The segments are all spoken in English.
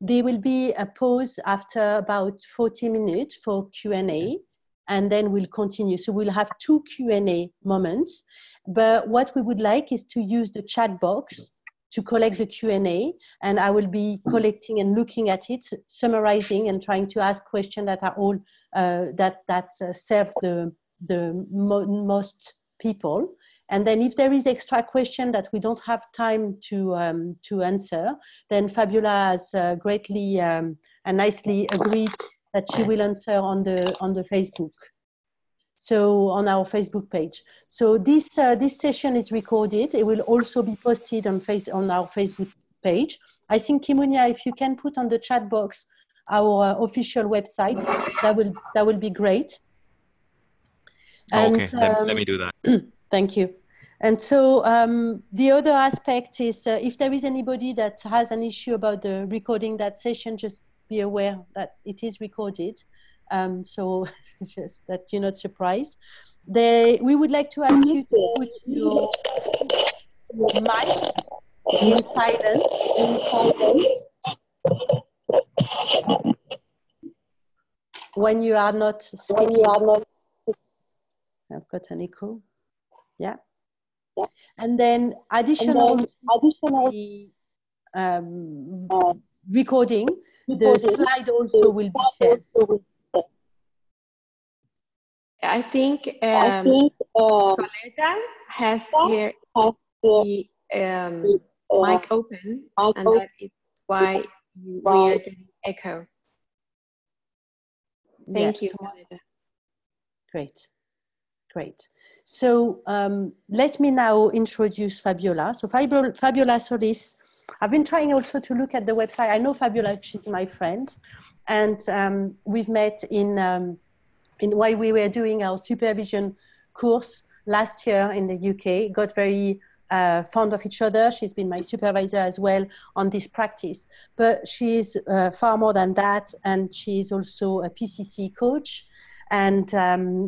There will be a pause after about 40 minutes for Q&A, and then we'll continue. So we'll have 2 Q&A moments. But what we would like is to use the chat box to collect the Q&A, and I will be collecting and looking at it, summarizing and trying to ask questions that are all serve the most people. And then if there is extra question that we don't have time to answer, then Fabiola has greatly and nicely agreed that she will answer on the Facebook. So on our Facebook page. So this session is recorded. It will also be posted on our Facebook page. I think, Kimunya, if you can put on the chat box our official website, that will be great. And, okay, let me do that. Thank you. And so the other aspect is if there is anybody that has an issue about the recording that session, just be aware that it is recorded. So just that you're not surprised. We would like to ask you to put your mic in silence. When you are not speaking. I've got an echo. Yeah. And then additional recording, the slide also will be shared. I think Coleta has here the mic open, and that is why we are getting echo. Thank you, Coleta. Great. Great. So let me now introduce Fabiola. So Fabiola Solis, I've been trying also to look at the website. I know Fabiola, she's my friend. And we've met while we were doing our supervision course last year in the UK, got very fond of each other. She's been my supervisor as well on this practice. But she's far more than that. And she's also a PCC coach. And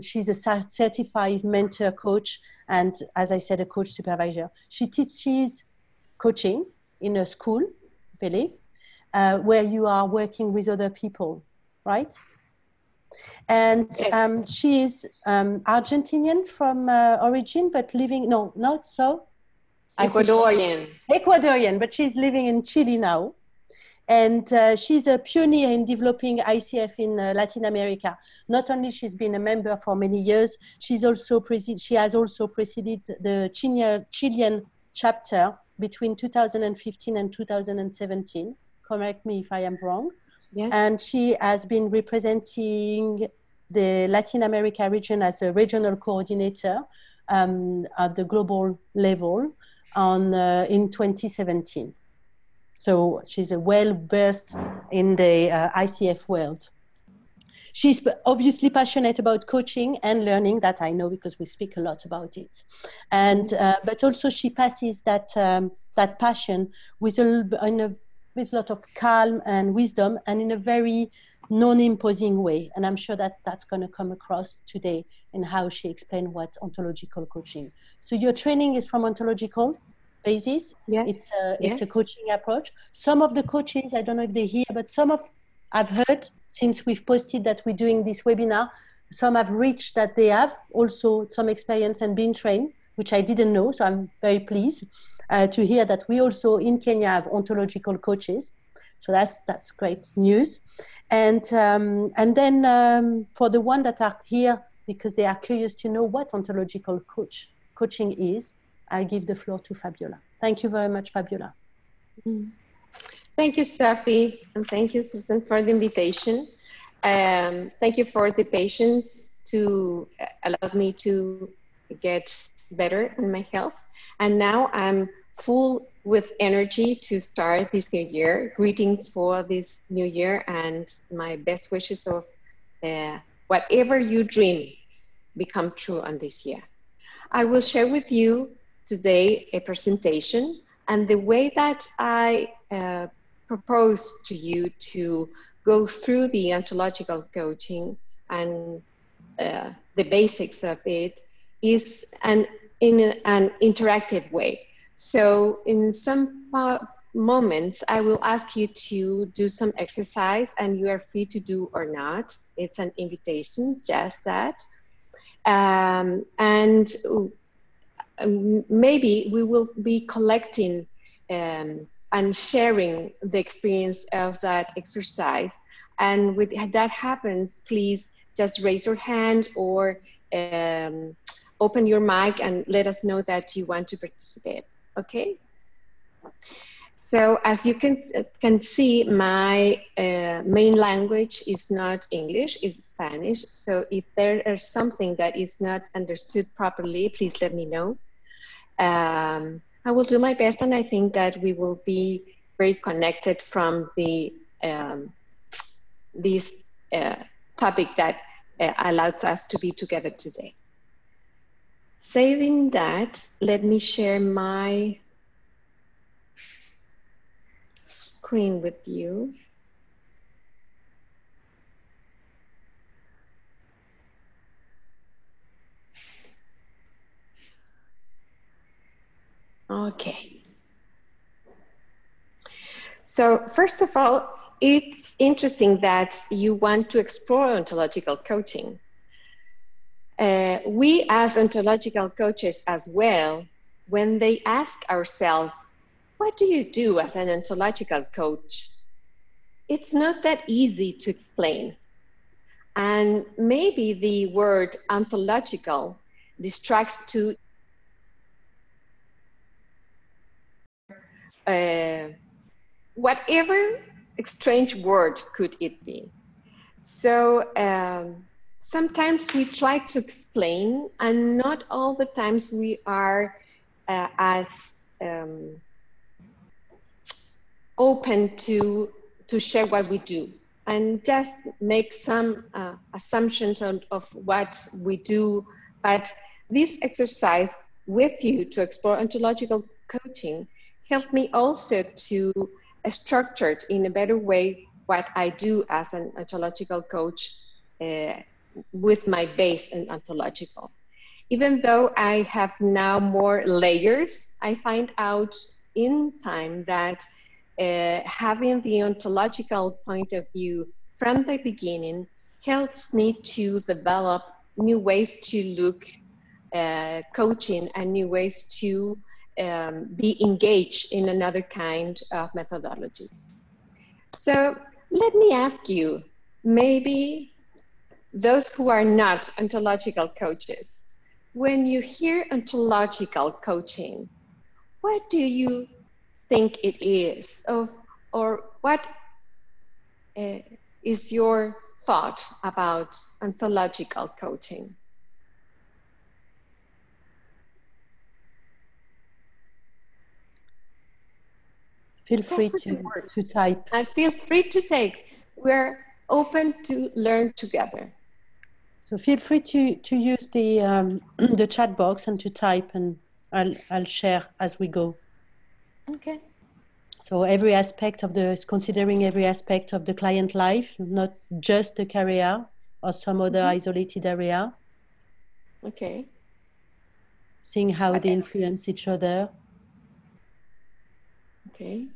she's a certified mentor coach, and as I said, a coach supervisor. She teaches coaching in a school, I believe, where you are working with other people, right? And she is Argentinian from origin, but living, no, not so. Ecuadorian. Ecuadorian, but she's living in Chile now. And she's a pioneer in developing ICF in Latin America. Not only she's been a member for many years, she has also preceded the Chilean chapter between 2015 and 2017. Correct me if I am wrong. Yes. And she has been representing the Latin America region as a regional coordinator at the global level in 2017. So she's well-versed in the ICF world. She's obviously passionate about coaching and learning, that I know because we speak a lot about it. And but also she passes that passion with a lot of calm and wisdom, and in a very non-imposing way. And I'm sure that that's going to come across today in how she explained what's ontological coaching. So your training is from ontological basis. Yeah. It's a coaching approach. Some of the coaches, I don't know if they hear, but I've heard since we've posted that we're doing this webinar, some have reached that they have also some experience and been trained, which I didn't know. So I'm very pleased to hear that we also in Kenya have ontological coaches. So that's great news. And then for the one that are here because they are curious to know what ontological coaching is, I give the floor to Fabiola. Thank you very much, Fabiola. Thank you, Safi, and thank you, Susan, for the invitation. Thank you for the patience to allow me to get better in my health. And now I'm full with energy to start this new year. Greetings for this new year and my best wishes of whatever you dream become true on this year. I will share with you today a presentation, and the way that I propose to you to go through the ontological coaching and the basics of it is in an interactive way. So in some moments, I will ask you to do some exercise, and you are free to do or not. It's an invitation, just that. And maybe we will be collecting and sharing the experience of that exercise. And when that happens, please just raise your hand or open your mic and let us know that you want to participate, okay? So as you can see, my main language is not English, it's Spanish. So if there is something that is not understood properly, please let me know. I will do my best, and I think that we will be very connected from the this topic that allows us to be together today. Saying that, let me share my screen with you. Okay. So first of all, it's interesting that you want to explore ontological coaching. We as ontological coaches as well, when they ask ourselves, what do you do as an ontological coach? It's not that easy to explain. And maybe the word ontological distracts to whatever strange word could it be. So sometimes we try to explain, and not all the times we are as open to share what we do, and just make some assumptions of what we do. But this exercise with you to explore ontological coaching helped me also to structure it in a better way what I do as an ontological coach with my base in ontological. Even though I have now more layers, I find out in time that having the ontological point of view from the beginning helps me to develop new ways to look coaching and new ways to be engaged in another kind of methodologies. So let me ask you, maybe those who are not ontological coaches, when you hear ontological coaching, what do you think it is? Or what is your thought about ontological coaching? Feel free to type. And feel free to take. We're open to learn together. So feel free to use the the chat box and to type, and I'll share as we go. Okay. So every aspect of considering every aspect of the client life, not just the career or some other isolated area. Okay. Seeing how they influence each other. Okay.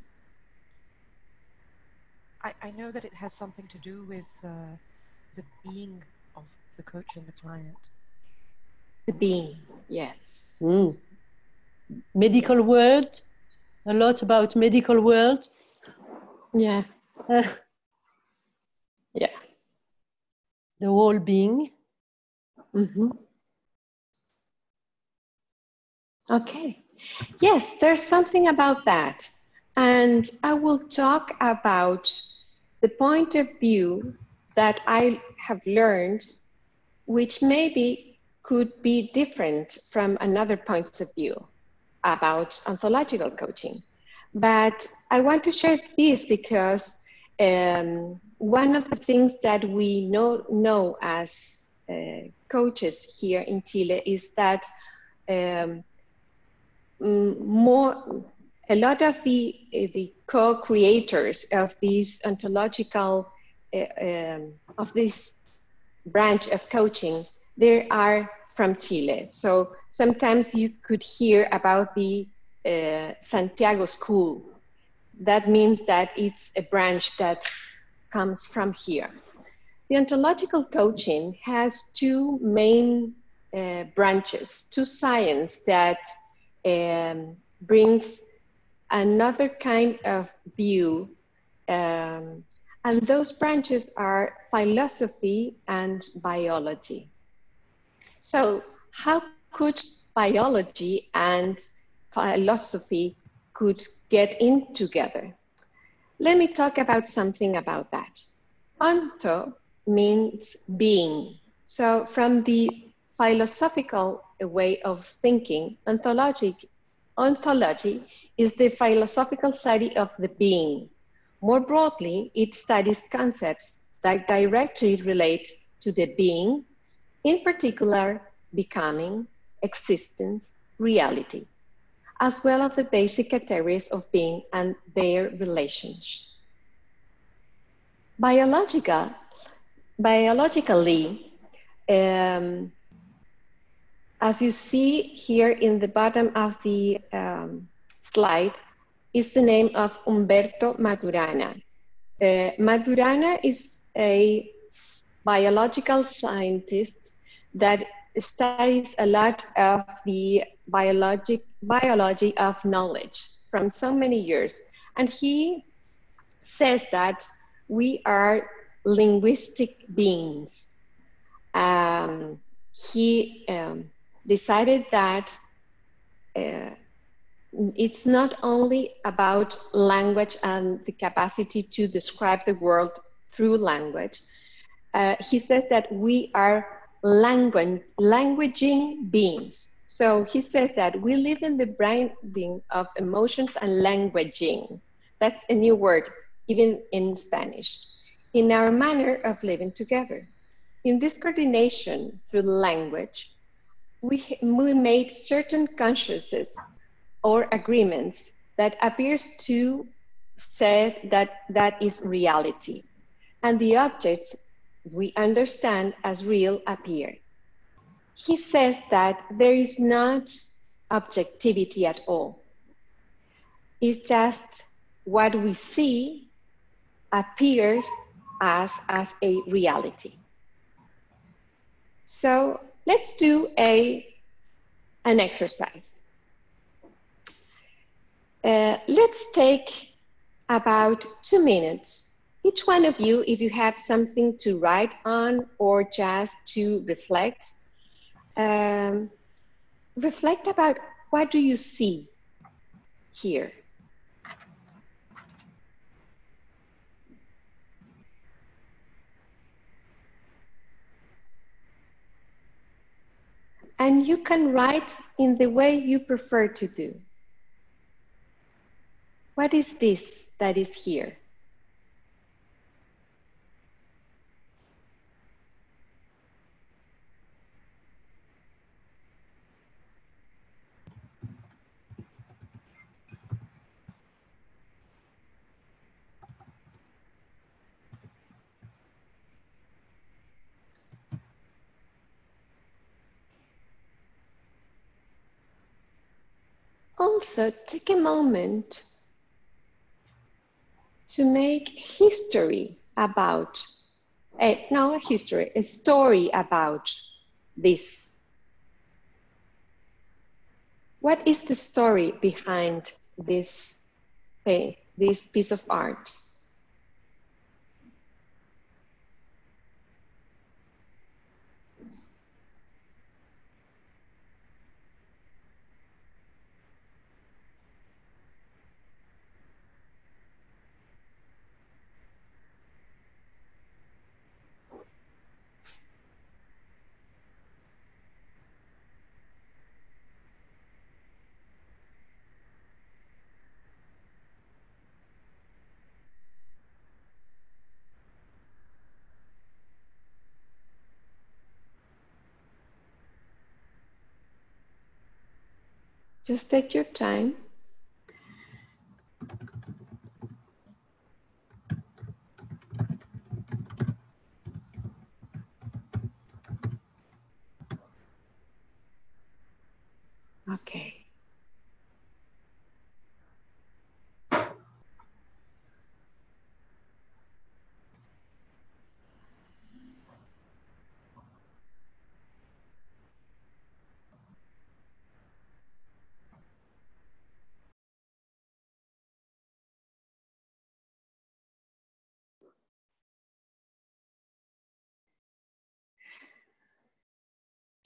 I know that it has something to do with the being of the coach and the client. The being, yes. Medical world, a lot about medical world. Yeah. Yeah. The whole being. Okay. Yes, there's something about that. And I will talk about the point of view that I have learned, which maybe could be different from another point of view about ontological coaching. But I want to share this because one of the things that we know as coaches here in Chile is that a lot of the co-creators of these ontological of this branch of coaching, they are from Chile. So sometimes you could hear about the Santiago School, that means that it's a branch that comes from here. The ontological coaching has two main branches, two science that brings another kind of view, and those branches are philosophy and biology. So how could biology and philosophy could get in together? Let me talk about something about that. Onto means being. So from the philosophical way of thinking, ontology is the philosophical study of the being. More broadly, it studies concepts that directly relate to the being, in particular, becoming, existence, reality, as well as the basic categories of being and their relations. Biologically, as you see here in the bottom of the slide, is the name of Umberto Maturana. Maturana is a biological scientist that studies a lot of the biology of knowledge from so many years. And he says that we are linguistic beings. He decided that it's not only about language and the capacity to describe the world through language. He says that we are languaging beings. So he says that we live in the branding of emotions and languaging. That's a new word, even in Spanish, in our manner of living together. In this coordination through language, we made certain consciences or agreements that appears to say that is reality, and the objects we understand as real appear. He says that there is not objectivity at all. It's just what we see appears as a reality. So let's do an exercise. Let's take about 2 minutes. Each one of you, if you have something to write on or just to reflect, reflect about what do you see here. And you can write in the way you prefer to do. What is this that is here? Also, take a moment to make history about, not a history, a story about this. What is the story behind this thing, this piece of art? Just take your time. Okay.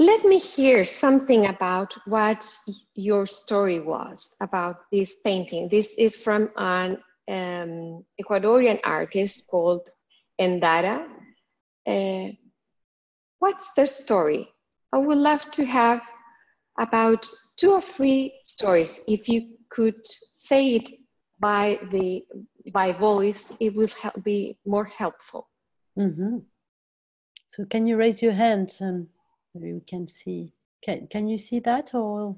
let me hear something about what your story was about this painting. This is from an Ecuadorian artist called Endara. What's the story? I would love to have about 2 or 3 stories. If you could say it by voice, it will be more helpful. Mm-hmm. So can you raise your hand and maybe we can see. Can you see that or?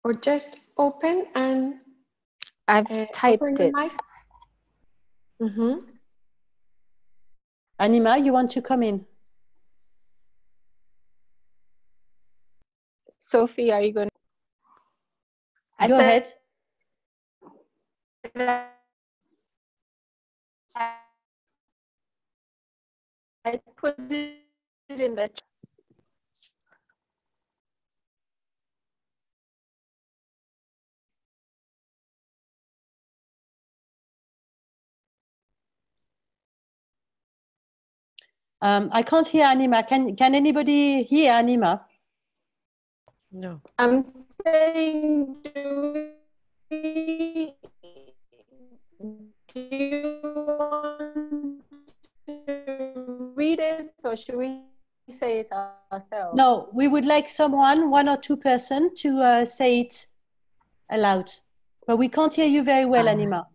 Or just open and I've typed it. Mm-hmm. Anima, you want to come in? Sophie, are you going to? Go ahead. I put it in the chat. I can't hear Anima. Can anybody hear Anima? No. I'm saying, do you want to read it or should we say it ourselves? No, we would like someone, 1 or 2 person, to say it aloud. But we can't hear you very well, Anima.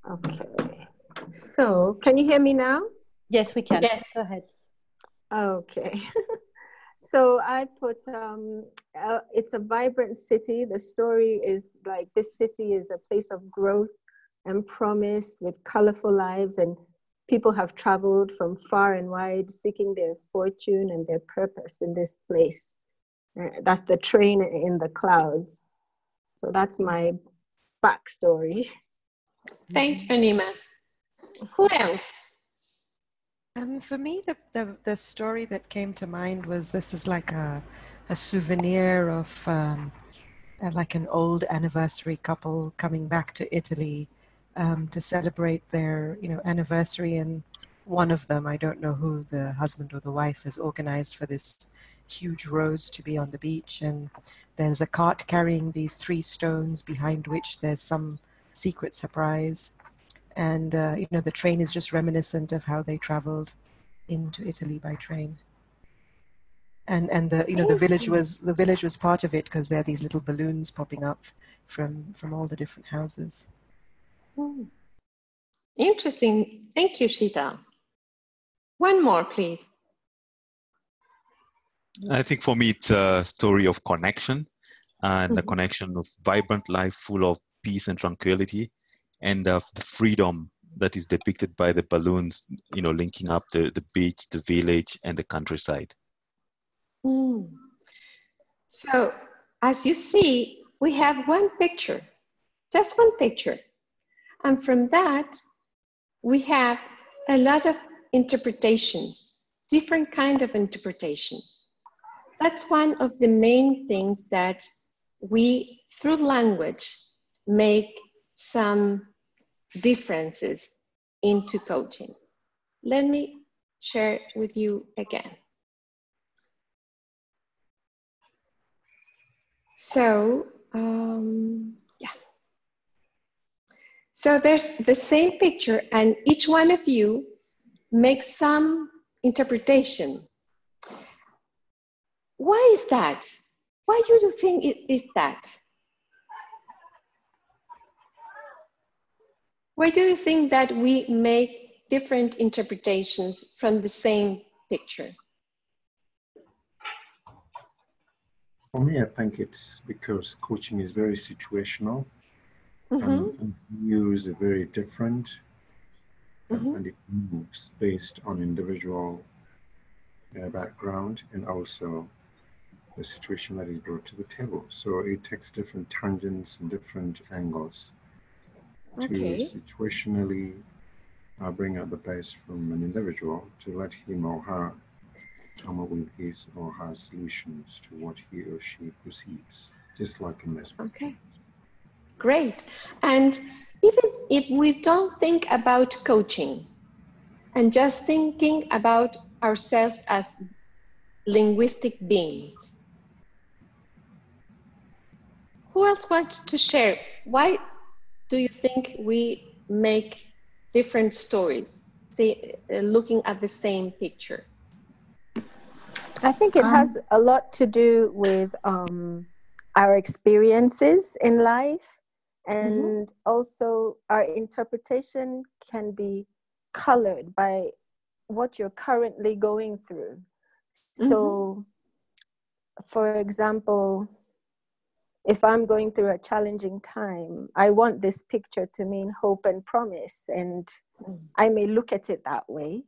Okay. So, can you hear me now? Yes, we can. Yes. Go ahead. Okay. So I put, it's a vibrant city. The story is like this city is a place of growth and promise with colorful lives, and people have traveled from far and wide seeking their fortune and their purpose in this place. That's the train in the clouds. So that's my backstory. Thank you, Anima. Who else? For me, the story that came to mind was this is like a souvenir of like an old anniversary couple coming back to Italy to celebrate their anniversary, and one of them, I don't know who, the husband or the wife, has organized for this huge rose to be on the beach, and there's a cart carrying these 3 stones behind which there's some secret surprise. And the train is just reminiscent of how they traveled into Italy by train. And the village was part of it because there are these little balloons popping up from all the different houses. Interesting. Thank you, Shita. One more, please. I think for me, it's a story of connection, and the connection of vibrant life full of peace and tranquility, and of the freedom that is depicted by the balloons, linking up the beach, the village, and the countryside. So, as you see, we have one picture, just one picture. And from that, we have a lot of interpretations, different kind of interpretations. That's one of the main things that we, through language, make some differences into coaching. Let me share with you again. So, yeah. So there's the same picture, and each one of you makes some interpretation. Why is that? Why do you think it is that? Why do you think that we make different interpretations from the same picture? For me, I think it's because coaching is very situational, and views are very different, and it moves based on individual background and also the situation that is brought to the table. So it takes different tangents and different angles to situationally bring out the best from an individual to let him or her come up with his or her solutions to what he or she perceives, just like in this. Okay, great. And even if we don't think about coaching and just thinking about ourselves as linguistic beings. Who else wants to share? Why do you think we make different stories, say, looking at the same picture? I think it has a lot to do with our experiences in life, and also our interpretation can be colored by what you're currently going through. So, for example, if I'm going through a challenging time, I want this picture to mean hope and promise, and I may look at it that way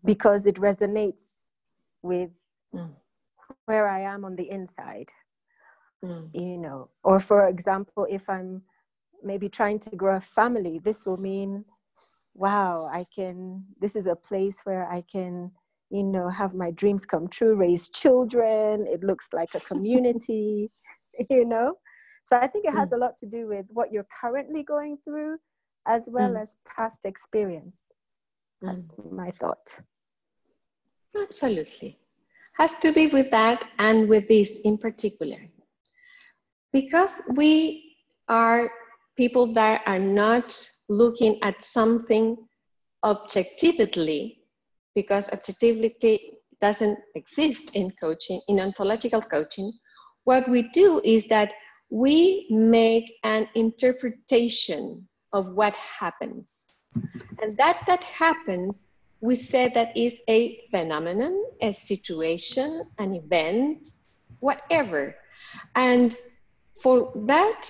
because it resonates with where I am on the inside, you know. Or for example, if I'm maybe trying to grow a family, this will mean, wow, this is a place where I can, you know, have my dreams come true, raise children. It looks like a community, you know. So I think it has a lot to do with what you're currently going through, as well as past experience. That's my thought. Absolutely. Has to be with that and with this in particular. Because we are people that are not looking at something objectively, because objectivity doesn't exist in coaching, in ontological coaching. What we do is that we make an interpretation of what happens. And that happens, we say that is a phenomenon, a situation, an event, whatever. And for that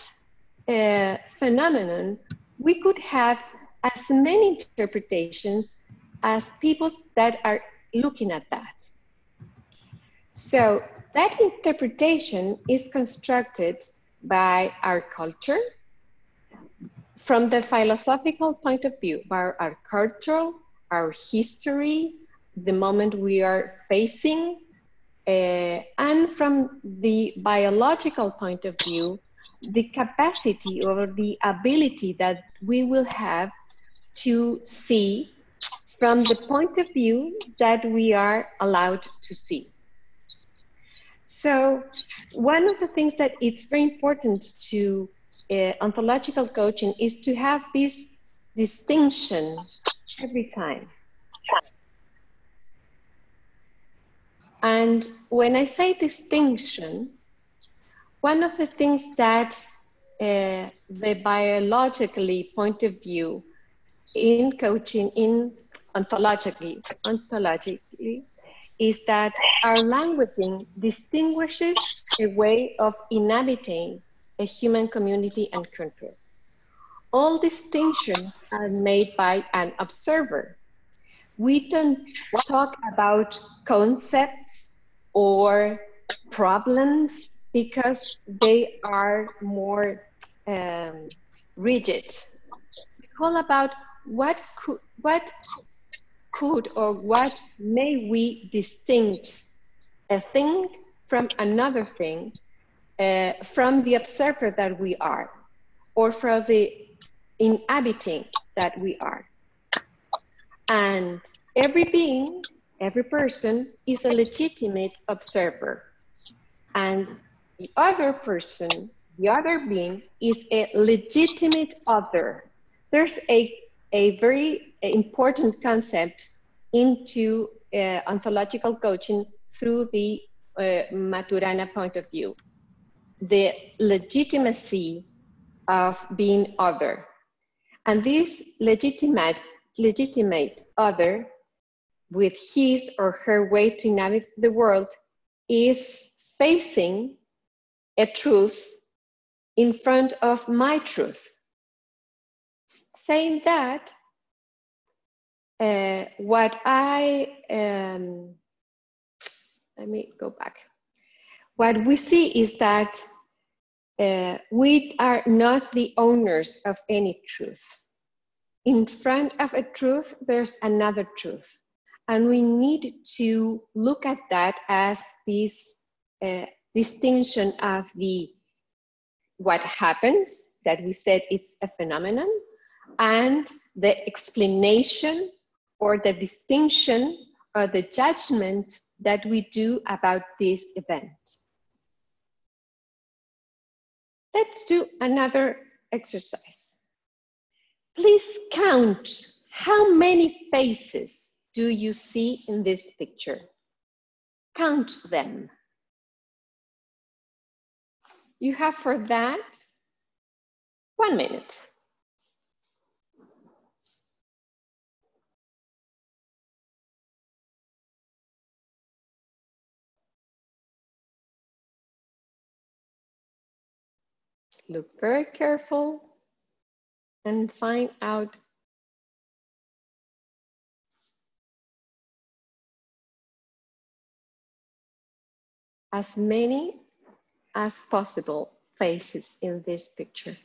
phenomenon, we could have as many interpretations as people that are looking at that. So that interpretation is constructed by our culture, from the philosophical point of view, by our culture, our history, the moment we are facing, and from the biological point of view, the capacity or the ability that we will have to see from the point of view that we are allowed to see. So one of the things that it's very important to ontological coaching is to have this distinction every time. And when I say distinction, one of the things that the biologically point of view in coaching, in ontologically, is that our languaging distinguishes a way of inhabiting a human community and country. All distinctions are made by an observer. We don't talk about concepts or problems because they are more rigid. It's all about what could or what may we distinct a thing from another thing, from the observer that we are, or from the inhabiting that we are. And every being, every person is a legitimate observer. And the other person, the other being, is a legitimate other. There's a very important concept into ontological coaching through the Maturana point of view. The legitimacy of being other. And this legitimate other, with his or her way to navigate the world, is facing a truth in front of my truth. Saying that, what we see is that we are not the owners of any truth. In front of a truth, there's another truth. And we need to look at that as this distinction of what happens that we said it's a phenomenon, and the explanation or the distinction or the judgment that we do about this event. Let's do another exercise. Please count how many faces do you see in this picture? Count them. You have for that 1 minute. Look very careful and find out as many as possible faces in this picture.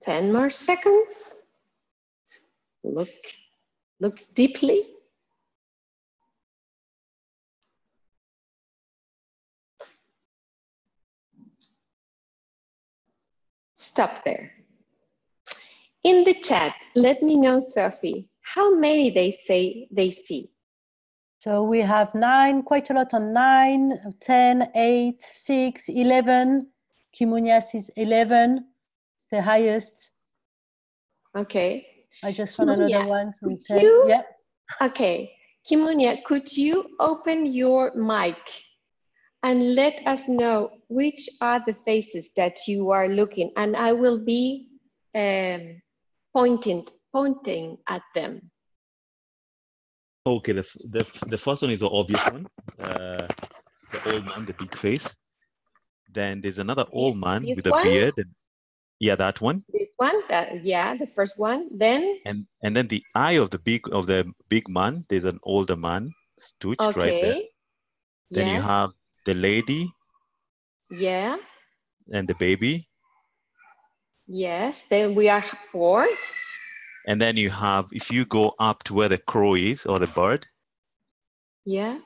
Ten more seconds. Look deeply. Stop there. In the chat, let me know, Sophie, how many they say they see. So we have 9, quite a lot on 9, 10, 8, 6, 11. Kimunias is 11, it's the highest. Okay. I just found another one, so 10. Yeah. Okay. Kimunia, could you open your mic and let us know which are the faces that you are looking, and I will be pointing at them. Okay, the first one is the obvious one, the old man, the big face. Then there's another old man with a beard. And, yeah, that one. This one, yeah, the first one. Then and then the eye of the big man. There's an older man stitched right there. Then you have the lady. Yeah. And the baby. Yes. Then we are 4. And then you have, if you go up to where the crow is or the bird. Yeah.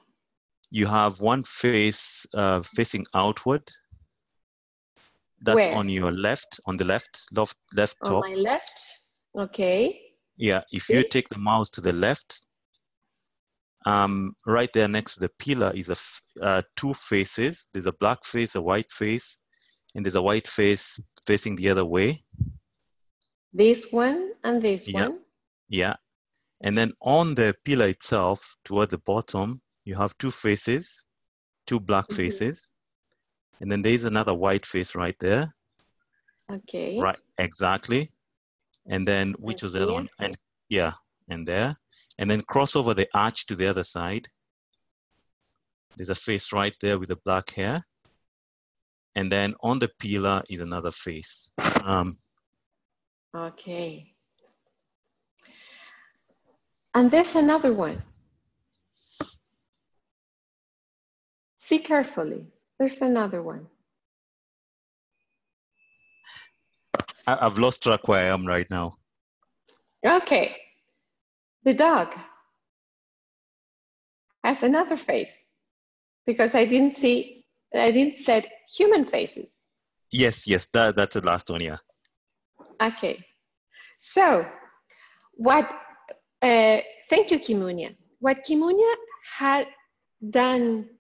You have one face facing outward. That's on your left, on the left top. On my left, okay. Yeah, if you take the mouse to the left, right there next to the pillar is two faces. There's a black face, a white face, and there's a white face facing the other way. This one and this one. Yeah, and then on the pillar itself, towards the bottom, you have two faces, two black faces, and then there's another white face right there. Okay. Right, exactly. And then which was the other one? And yeah, and there. And then cross over the arch to the other side. There's a face right there with the black hair. And then on the pillar is another face. Okay. And there's another one. See carefully. There's another one. I've lost track where I am right now. Okay. The dog has another face because I didn't set human faces. Yes, that's the last one, yeah. Okay. So thank you, Kimunia. What Kimunia had done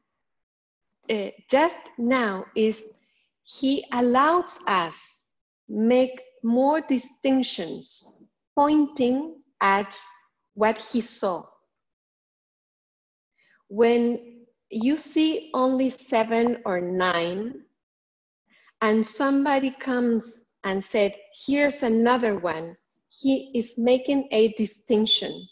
just now is he allows us make more distinctions pointing at what he saw. When you see only 7 or 9 and somebody comes and said, here's another one, he is making a distinction.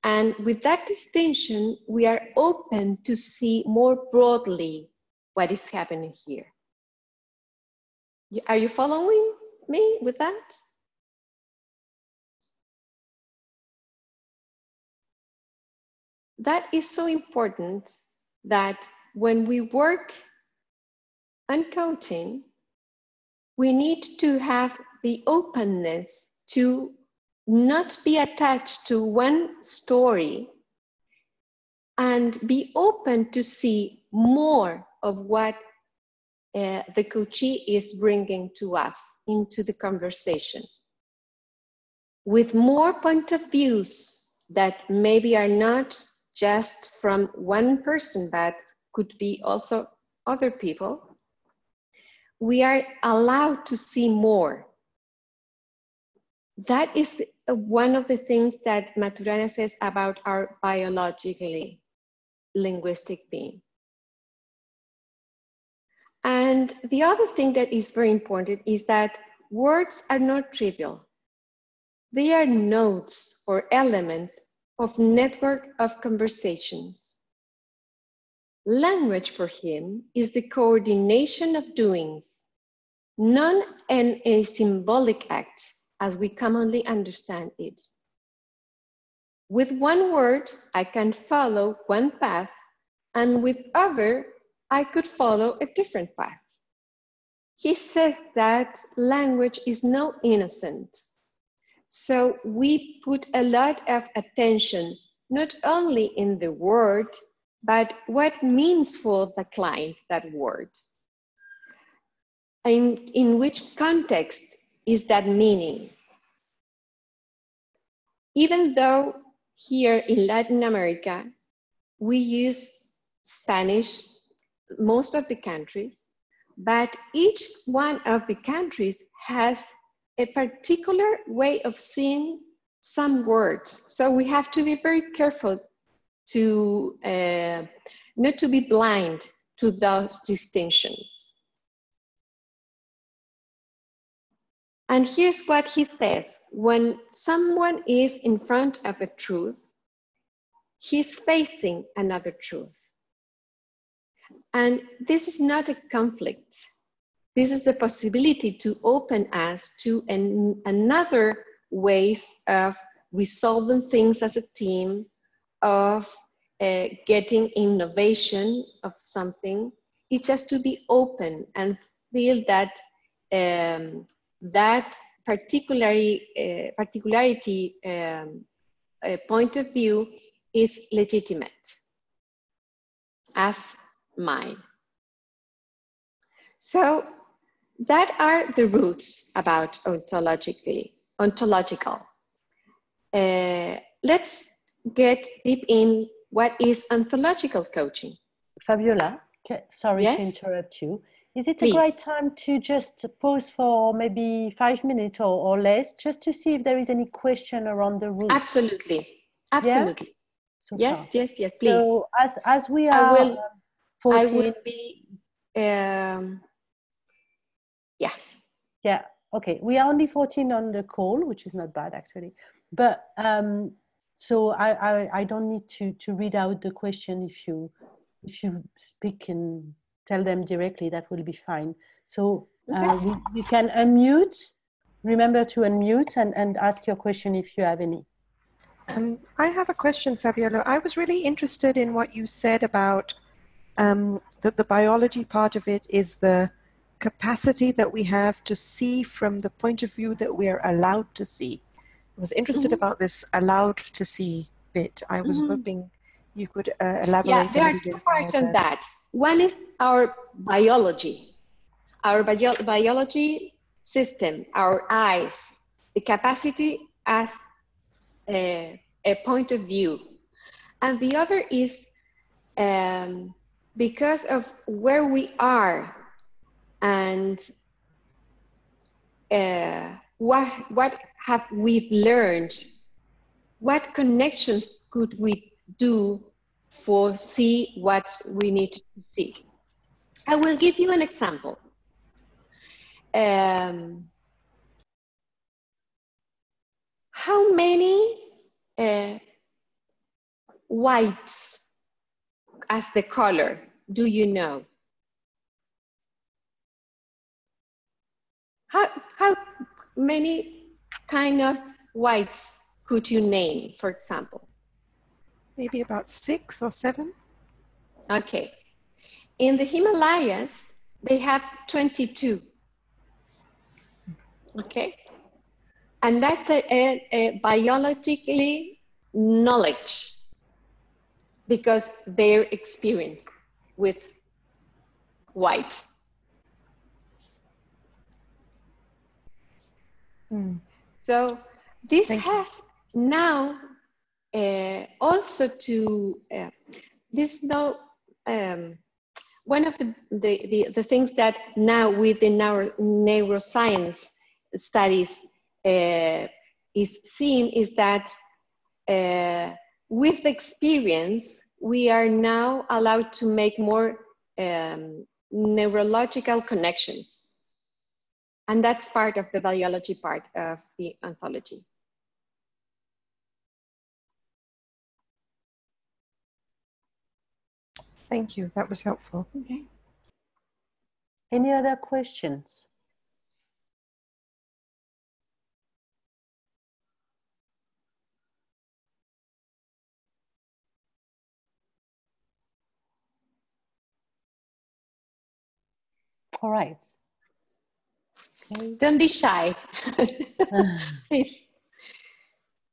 And with that distinction, we are open to see more broadly what is happening here. Are you following me with that? that is so important that when we work on coaching, we need to have the openness to not be attached to one story and be open to see more of what the coachee is bringing to us into the conversation, with more point of views that maybe are not just from one person, but could be also other people. We are allowed to see more. That is one of the things that Maturana says about our biologically linguistic being. And the other thing that is very important is that words are not trivial. They are nodes or elements of network of conversations. Language for him is the coordination of doings, not a symbolic act as we commonly understand it. With one word, I can follow one path, and with other, I could follow a different path. He says that language is no innocent. So we put a lot of attention, not only in the word, but what means for the client that word. In which context is that meaning? Even though here in Latin America, we use Spanish, most of the countries, but each one of the countries has a particular way of seeing some words. So we have to be very careful to not to be blind to those distinctions. And here's what he says: when someone is in front of a truth, he's facing another truth. And this is not a conflict. This is the possibility to open us to another ways of resolving things as a team, of getting innovation of something. It's just to be open and feel that that particularity point of view is legitimate as mine. So that are the roots about ontological. Let's get deep in what is ontological coaching. Fabiola, sorry Yes? to interrupt you. Is it Please. a great time to just pause for maybe 5 minutes or less, just to see if there is any question around the roots? Absolutely, absolutely. Yeah? Yes, please. So as we are 14, I will be, yeah, okay. We are only 14 on the call, which is not bad actually. But so I don't need to read out the question. If you speak and tell them directly, that will be fine. So you can unmute. Remember to unmute and ask your question if you have any. I have a question, Fabiola. I was really interested in what you said about that the biology part of it is the capacity that we have to see from the point of view that we are allowed to see. I was interested about this allowed to see bit. I was hoping you could elaborate a little bit. There are two parts on that. One is our biology, biology system, our eyes, the capacity as a point of view. And the other is because of where we are and what have we learned, what connections could we do for see what we need to see. I will give you an example. How many whites as the color do you know? How many kind of whites could you name, for example? maybe about 6 or 7. Okay. In the Himalayas, they have 22. Okay. And that's a biologically knowledge because their experience with white. So this has now also to this now one of the things that now within our neuroscience studies is seen is that with experience we are now allowed to make more neurological connections. And that's part of the biology part of the anthology. Thank you, that was helpful. Okay. Any other questions? All right. Okay. Don't be shy.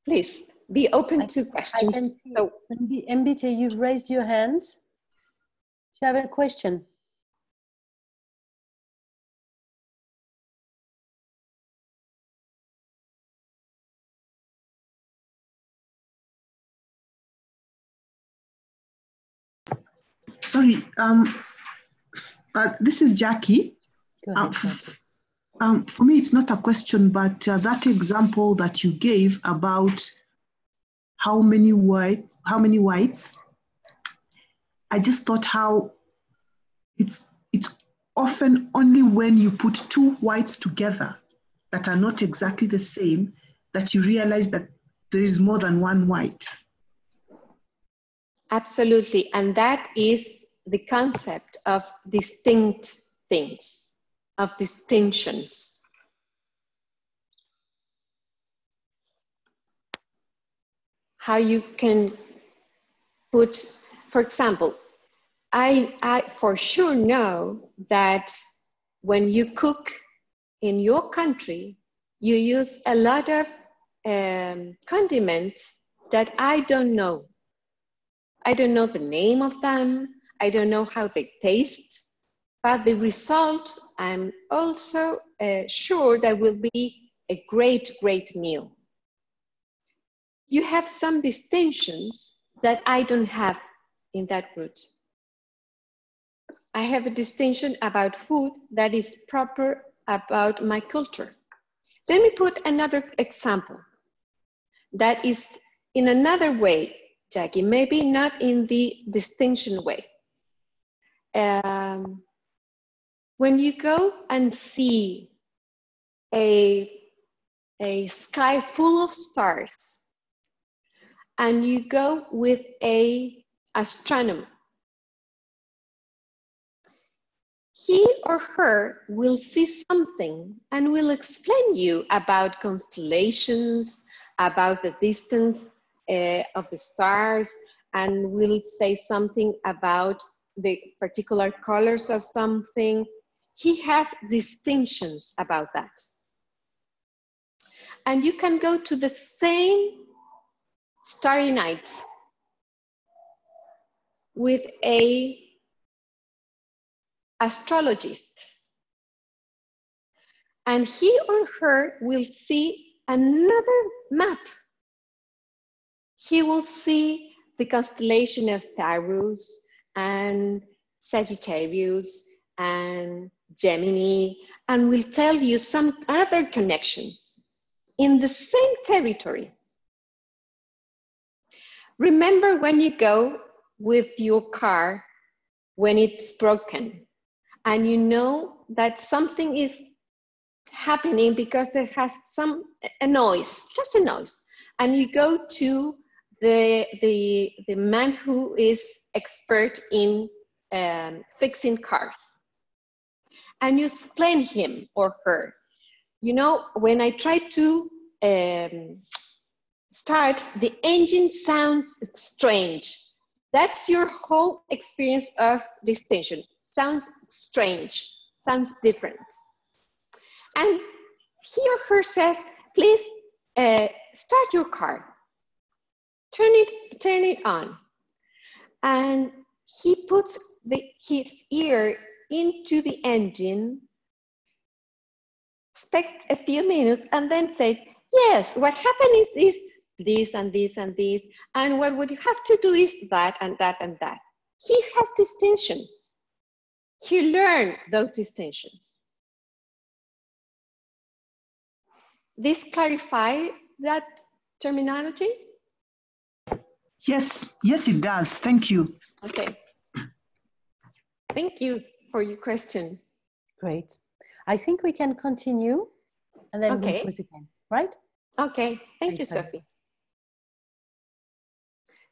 Please be open to questions. I can see. So, Mbite, you've raised your hand. Do you have a question? Sorry, this is Jackie. Go ahead, Jackie. For me, it's not a question, but that example that you gave about how many whites, I just thought how it's often only when you put two whites together that are not exactly the same that you realize that there is more than one white. Absolutely, and that is the concept of distinct things, of distinctions. How you can put, for example, I for sure know that when you cook in your country, you use a lot of condiments that I don't know. I don't know the name of them. I don't know how they taste, but the result, I'm also sure that will be a great, great meal. You have some distinctions that I don't have in that route. I have a distinction about food that is proper about my culture. Let me put another example that is in another way, Jackie, maybe not in the distinction way. When you go and see a sky full of stars and you go with an astronomer, he or her will see something and will explain you about constellations, about the distance of the stars, and will say something about the particular colors of something. He has distinctions about that. And you can go to the same starry night with an astrologist, and he or her will see another map. He will see the constellation of Taurus and Sagittarius and Gemini, and will tell you some other connections in the same territory. Remember when you go with your car when it's broken and you know that something is happening because there has a noise, just a noise, and you go to the man who is expert in fixing cars, and you explain him or her, you know, when I try to start, the engine sounds strange. That's your whole experience of distinction. Sounds strange, sounds different. And he or her says, please start your car. Turn it on. And he puts his ear into the engine, expect a few minutes, and then say, yes, what happened is this and this and this, and what would you have to do is that and that and that. He has distinctions. He learned those distinctions. This clarify that terminology? Yes, yes, it does. Thank you. Okay. Thank you for your question. Great. I think we can continue and then we'll pause again, right? Okay, thank you, Sophie.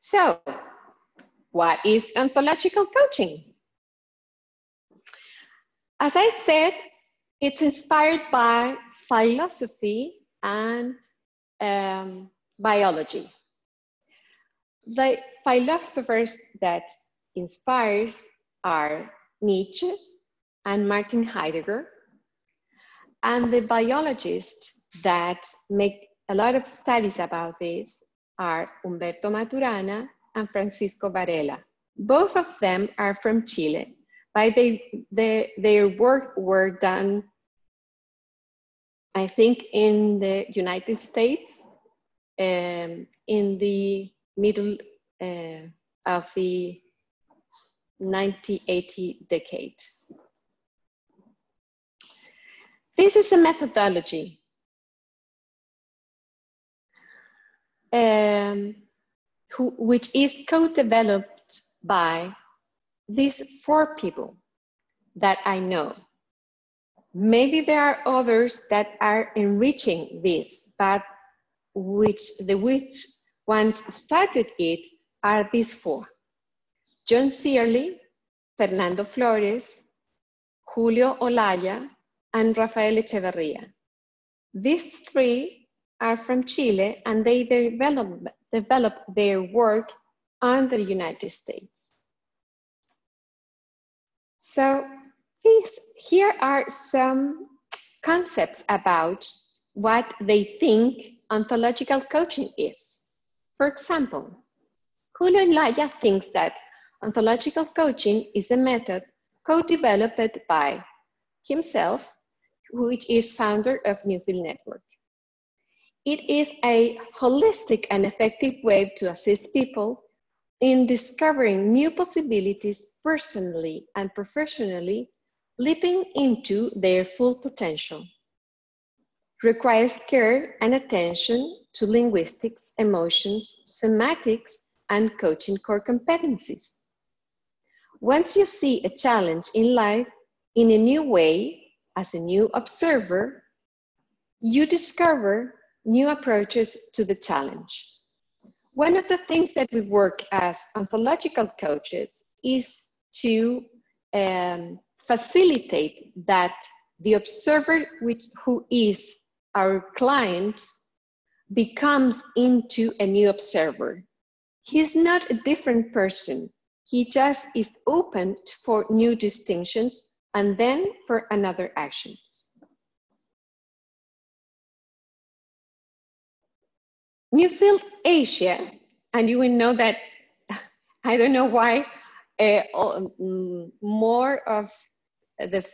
So, what is ontological coaching? As I said, it's inspired by philosophy and biology. The philosophers that inspires are Nietzsche and Martin Heidegger, and the biologists that make a lot of studies about this are Humberto Maturana and Francisco Varela. Both of them are from Chile, but their work were done, I think, in the United States in the middle of the 1980 decade. This is a methodology which is co-developed by these 4 people that I know. Maybe there are others that are enriching this, but which ones started it are these 4. John Searle, Fernando Flores, Julio Olaya, and Rafael Echeverría. These 3 are from Chile, and they developed their work on the United States. So here are some concepts about what they think ontological coaching is. For example, Julio Olaya thinks that ontological coaching is a method co-developed by himself, which is founder of Newfield Network. It is a holistic and effective way to assist people in discovering new possibilities personally and professionally, leaping into their full potential. Requires care and attention to linguistics, emotions, semantics, and coaching core competencies. Once you see a challenge in life in a new way, as a new observer, you discover new approaches to the challenge. One of the things that we work as ontological coaches is to facilitate that the observer who is our client becomes into a new observer. He's not a different person. He just is open for new distinctions and then for another actions. Newfield Asia, and you will know that, I don't know why, more of the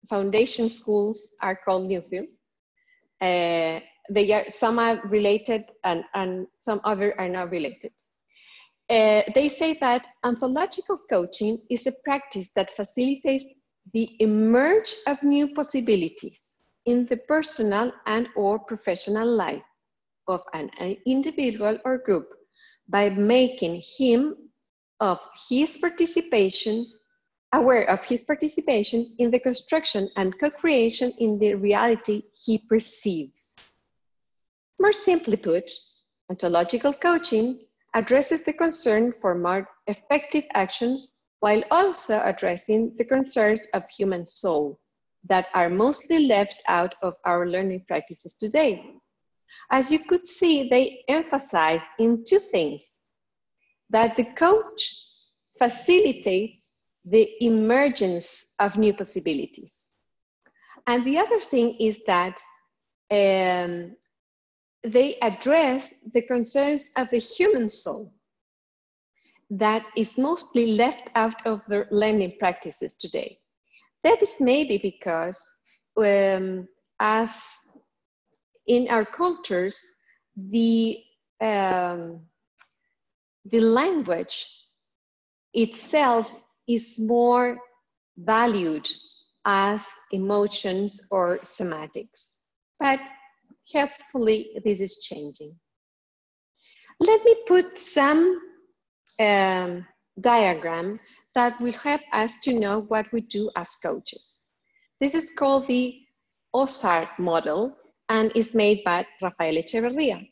foundation schools are called Newfield. Some are related and some other are not related. They say that ontological coaching is a practice that facilitates the emerge of new possibilities in the personal and or professional life of an individual or group by making him aware of his participation in the construction and co-creation in the reality he perceives. More simply put, ontological coaching addresses the concern for more effective actions while also addressing the concerns of human soul that are mostly left out of our learning practices today. As you could see, they emphasize in two things: that the coach facilitates the emergence of new possibilities. And the other thing is that they address the concerns of the human soul that is mostly left out of their learning practices today. That is maybe because as in our cultures, the language itself is more valued as emotions or semantics. But hopefully this is changing. Let me put some diagram that will help us to know what we do as coaches. This is called the OSAR model and is made by Rafael Echeverria.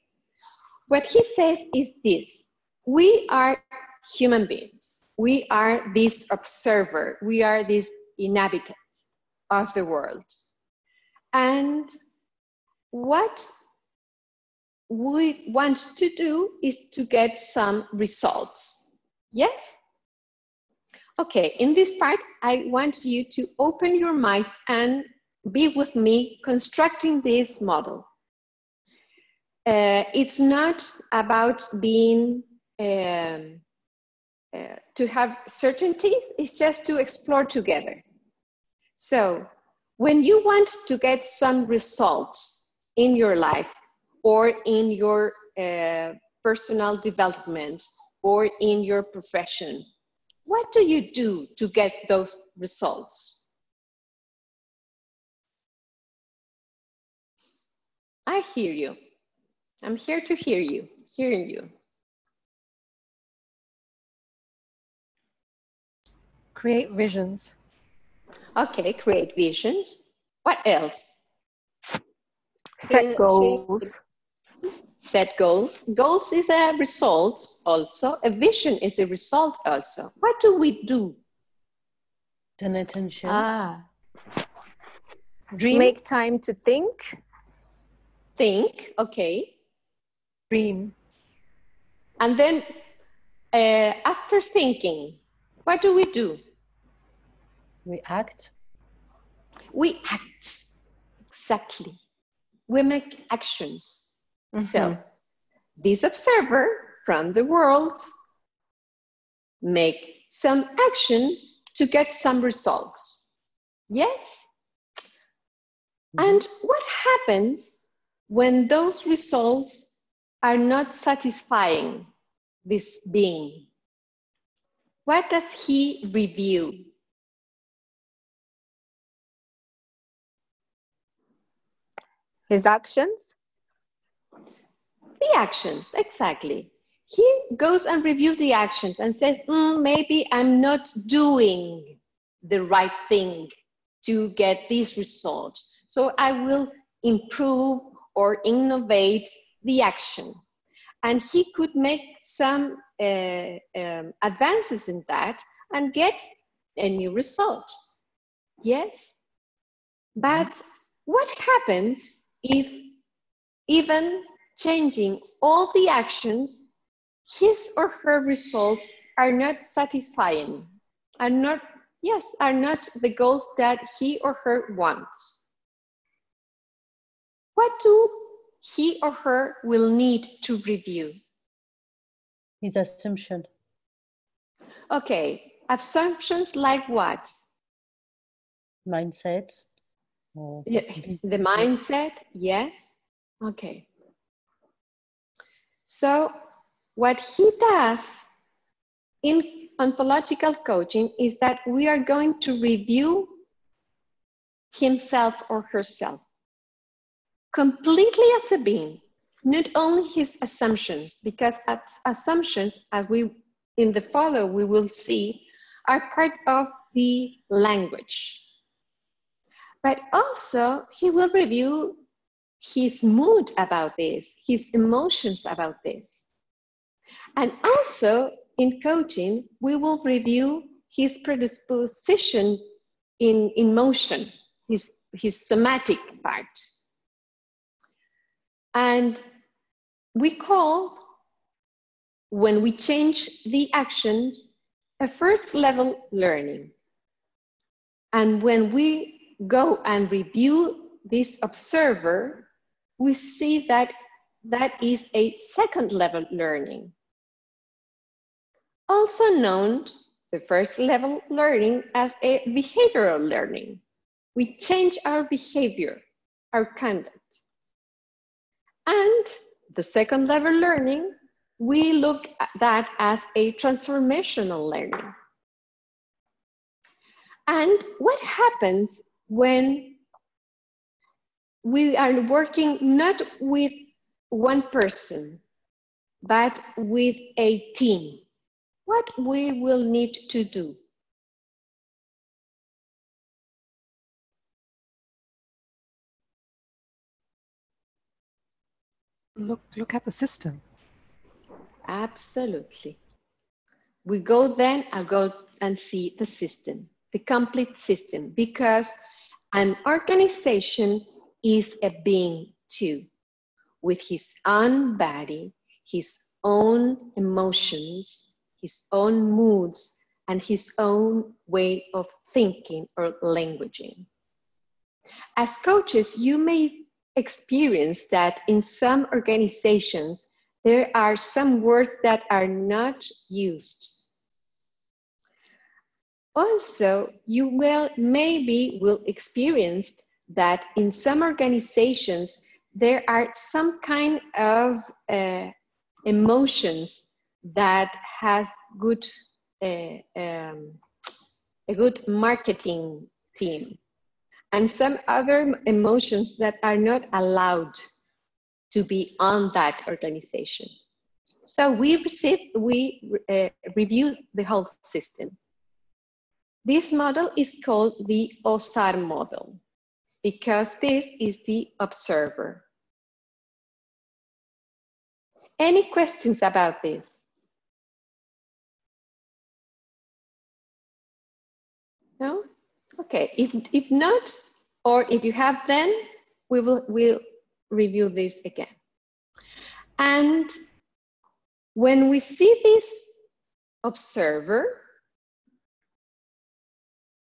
What he says is this: we are human beings. We are this observer. We are this inhabitant of the world. And what we want to do is to get some results. Yes? Okay, in this part, I want you to open your minds and be with me constructing this model. It's not about being, to have certainties, it's just to explore together. So, when you want to get some results in your life or in your personal development or in your profession, what do you do to get those results? I hear you. I'm here to hear you, hearing you. Create visions. Okay, create visions. What else? Set goals. Set goals. Goals is a result also. A vision is a result also. What do we do? Turn attention. Dream. Make time to think. Think, okay. Dream. And then after thinking, what do we do? We act. We act, exactly. We make actions. Mm-hmm. So this observer from the world make some actions to get some results. Yes? Mm-hmm. And what happens when those results are not satisfying this being? What does he review? His actions? The actions, exactly. He goes and reviews the actions and says, maybe I'm not doing the right thing to get this result. So I will improve or innovate the action. And he could make some advances in that and get a new result. Yes? But what happens if even changing all the actions, his or her results are not satisfying, are not the goals that he or her wants? What do he or her will need to review? His assumption. Okay, assumptions like what? Mindset. The mindset, yes. Okay. So what he does in ontological coaching is that we are going to review himself or herself completely as a being, not only his assumptions, because assumptions, as we in the follow we will see, are part of the language. But also he will review his mood about this, his emotions about this. And also in coaching, we will review his predisposition in motion, his somatic part. And we call, when we change the actions, a first level learning. And when we go and review this observer, we see that that is a second level learning. Also known, the first level learning, as a behavioral learning. We change our behavior, our conduct. And the second level learning, we look at that as a transformational learning. And what happens when we are working not with one person, but with a team? What we will need to do? Look at the system. Absolutely. We go then and go and see the system, the complete system, because an organization is a being too, with his own body, his own emotions, his own moods, and his own way of thinking or languaging. As coaches, you may experience that in some organizations, there are some words that are not used. Also, you maybe will experience that in some organizations, there are some kind of emotions that has a good marketing team, and some other emotions that are not allowed to be on that organization. So we review the whole system. This model is called the OSAR model, because this is the observer. Any questions about this? No? Okay, if not, or if you have them, we'll review this again. And when we see this observer,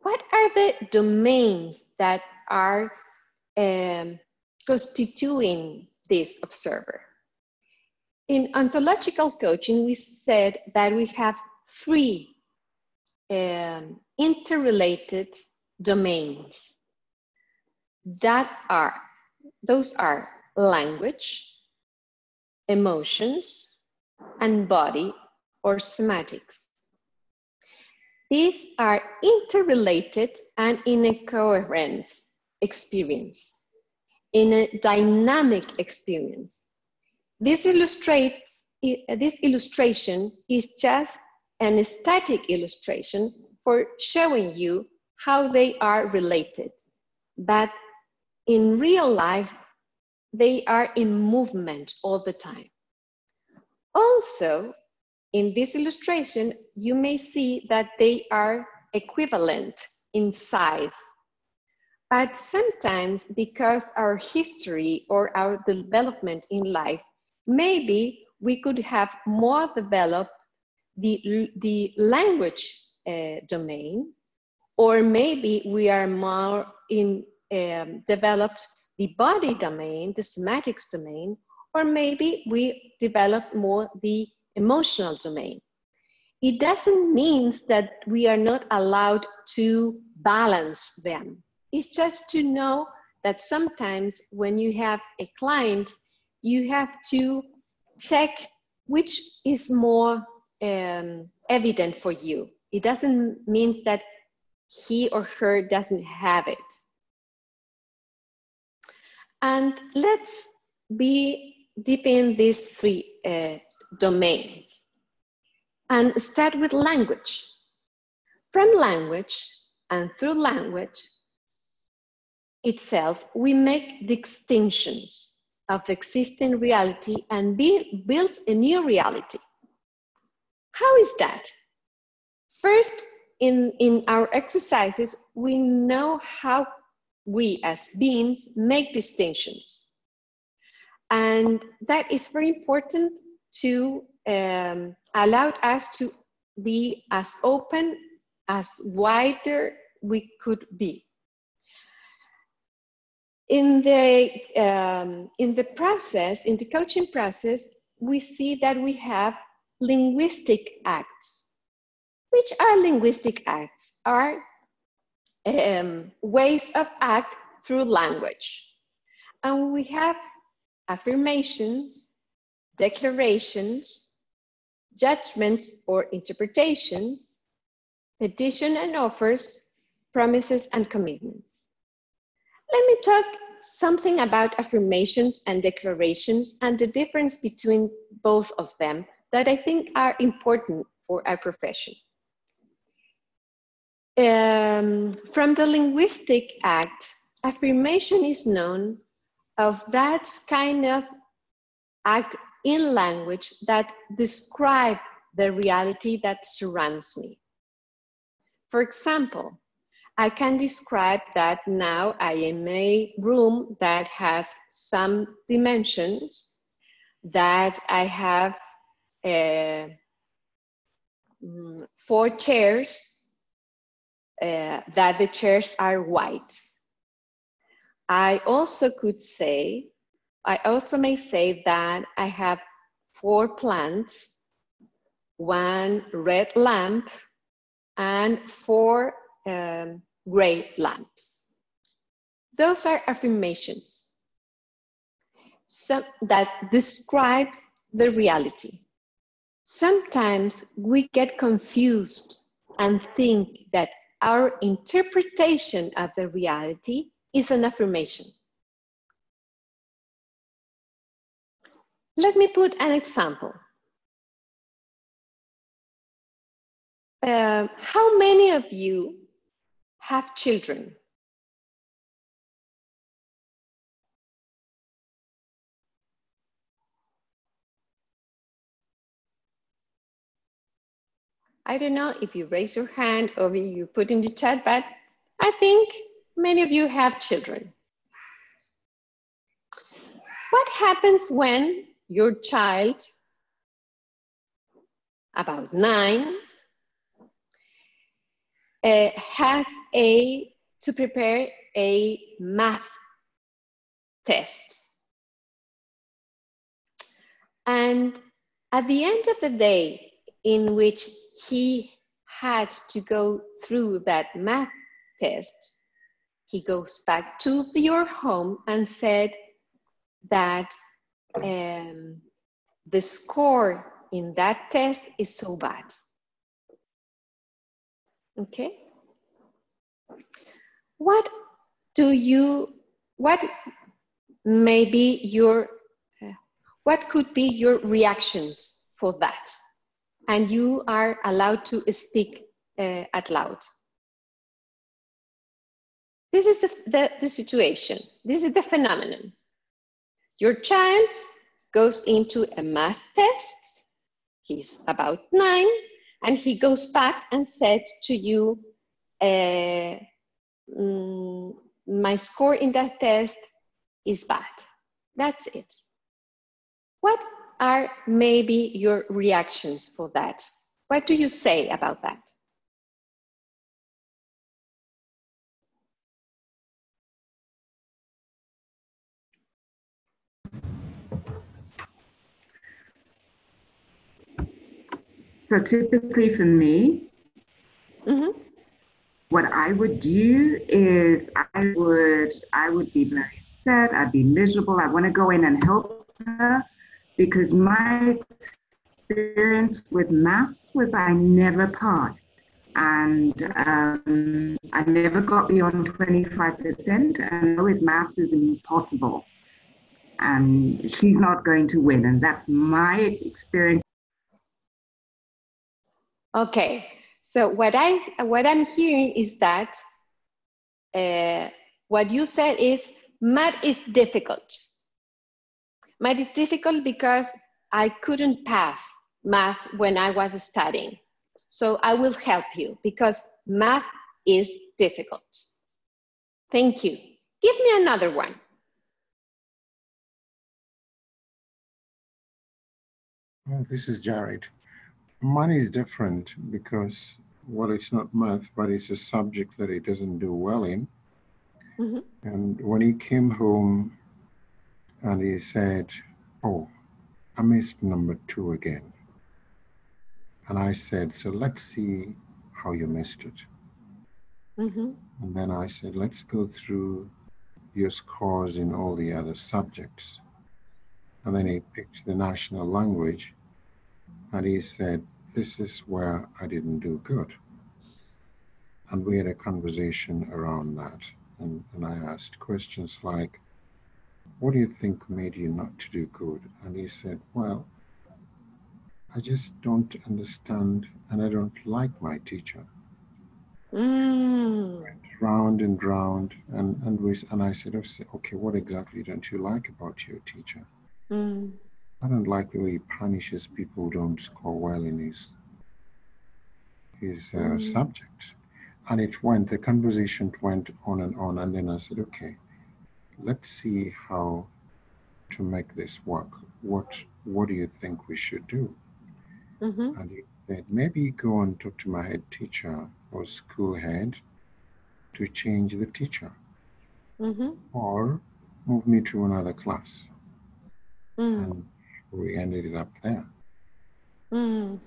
what are the domains that are constituting this observer? In ontological coaching, we said that we have three interrelated domains. Those are language, emotions, and body or somatics. These are interrelated and in a coherence experience, in a dynamic experience. This illustration is just an static illustration for showing you how they are related, but in real life, they are in movement all the time. Also, in this illustration, you may see that they are equivalent in size, but sometimes because our history or our development in life, maybe we could have more developed the language domain, or maybe we are more developed the body domain, the somatics domain, or maybe we developed more the emotional domain. It doesn't mean that we are not allowed to balance them. It's just to know that sometimes when you have a client, you have to check which is more evident for you. It doesn't mean that he or her doesn't have it. And let's be deep in these three domains and start with language. From language and through language itself, we make distinctions of existing reality and build a new reality. How is that? First, in our exercises, we know how we as beings make distinctions. And that is very important to allow us to be as open, as wider we could be. In the process, in the coaching process, we see that we have linguistic acts. Which are linguistic acts? Are ways of act through language. And we have affirmations, declarations, judgments or interpretations, petition and offers, promises and commitments. Let me talk something about affirmations and declarations and the difference between both of them that I think are important for our profession. From the linguistic act, affirmation is known of that kind of act in language that describe the reality that surrounds me. For example, I can describe that now I am in a room that has some dimensions, that I have 4 chairs, that the chairs are white. I also may say that I have 4 plants, 1 red lamp, and 4 gray lamps. Those are affirmations that describes the reality. Sometimes we get confused and think that our interpretation of the reality is an affirmation. Let me put an example. How many of you have children? I don't know if you raise your hand or you put in the chat, but I think many of you have children. What happens when your child, about 9, has to prepare a math test? And at the end of the day, in which he had to go through that math test, he goes back to your home and said that the score in that test is so bad. Okay? What could be your reactions for that? And you are allowed to speak out loud. This is the situation. This is the phenomenon. Your child goes into a math test. He's about 9, and he goes back and said to you, my score in that test is bad. That's it. What are maybe your reactions for that? What do you say about that? So typically for me, what I would do is I would be very upset, I'd be miserable, I want to go in and help her, because my experience with maths was I never passed. And I never got beyond 25%, and always maths is impossible. And she's not going to win, and that's my experience. Okay, so what I'm hearing is that what you said is math is difficult. Math is difficult because I couldn't pass math when I was studying. So I will help you because math is difficult. Thank you. Give me another one. Oh, this is Jared. Mine is different because, well, it's not math, but it's a subject that he doesn't do well in. Mm-hmm. And when he came home and he said, oh, I missed number 2 again. And I said, so let's see how you missed it. Mm-hmm. And then I said, let's go through your scores in all the other subjects. And then he picked the national language and he said, this is where I didn't do good. And we had a conversation around that. And I asked questions like, what do you think made you not to do good? And he said, well, I just don't understand and I don't like my teacher. Mm. Round and round, and I said, okay, what exactly don't you like about your teacher? Mm. I don't like the way he punishes people who don't score well in his subject. And the conversation went on, and then I said, okay, let's see how to make this work. What do you think we should do? Mm-hmm. And he said, maybe go and talk to my head teacher or school head to change the teacher. Mm-hmm. Or move me to another class. Mm. And we ended it up there. Mm.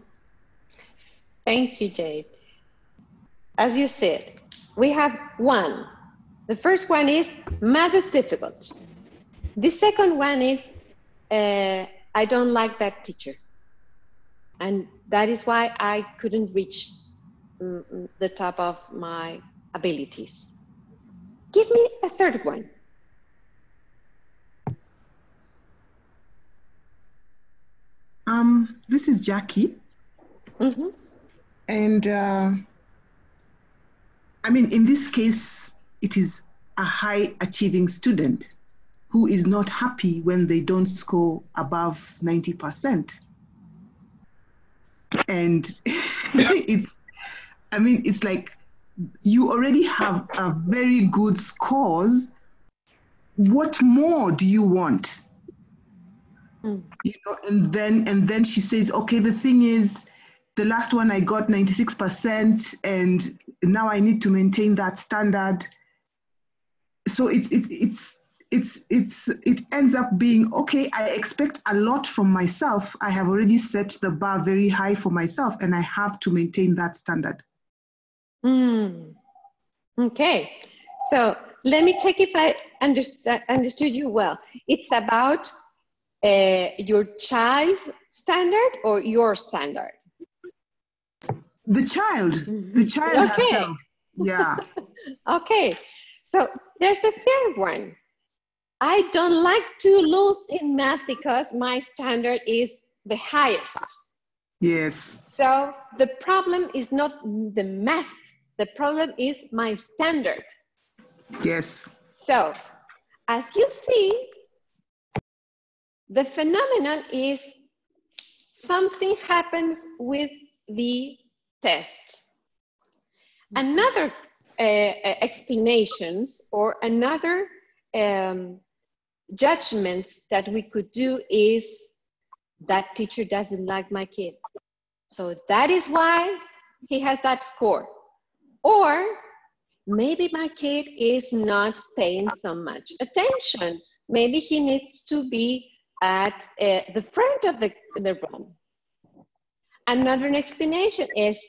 Thank you, Jade. As you said, we have one. The first one is math is difficult. The second one is I don't like that teacher. And that is why I couldn't reach the top of my abilities. Give me a third one. This is Jackie. Mm-hmm. And I mean, in this case, it is a high achieving student who is not happy when they don't score above 90%. And it's like you already have a very good scores. What more do you want? Mm. You know, and then she says, okay, the thing is, the last one I got 96%, and now I need to maintain that standard. So it ends up being, okay, I expect a lot from myself. I have already set the bar very high for myself, and I have to maintain that standard. Mm. Okay, so let me check if I understood you well. It's about your child's standard or your standard? The child Okay. herself. Yeah. Okay, so there's a third one. I don't like to lose in math because my standard is the highest. Yes. So the problem is not the math, the problem is my standard. Yes. So as you see, the phenomenon is something happens with the test. Another explanations or another judgments that we could do is that teacher doesn't like my kid. So that is why he has that score. Or maybe my kid is not paying so much attention. Maybe he needs to be at the front of the room. Another explanation is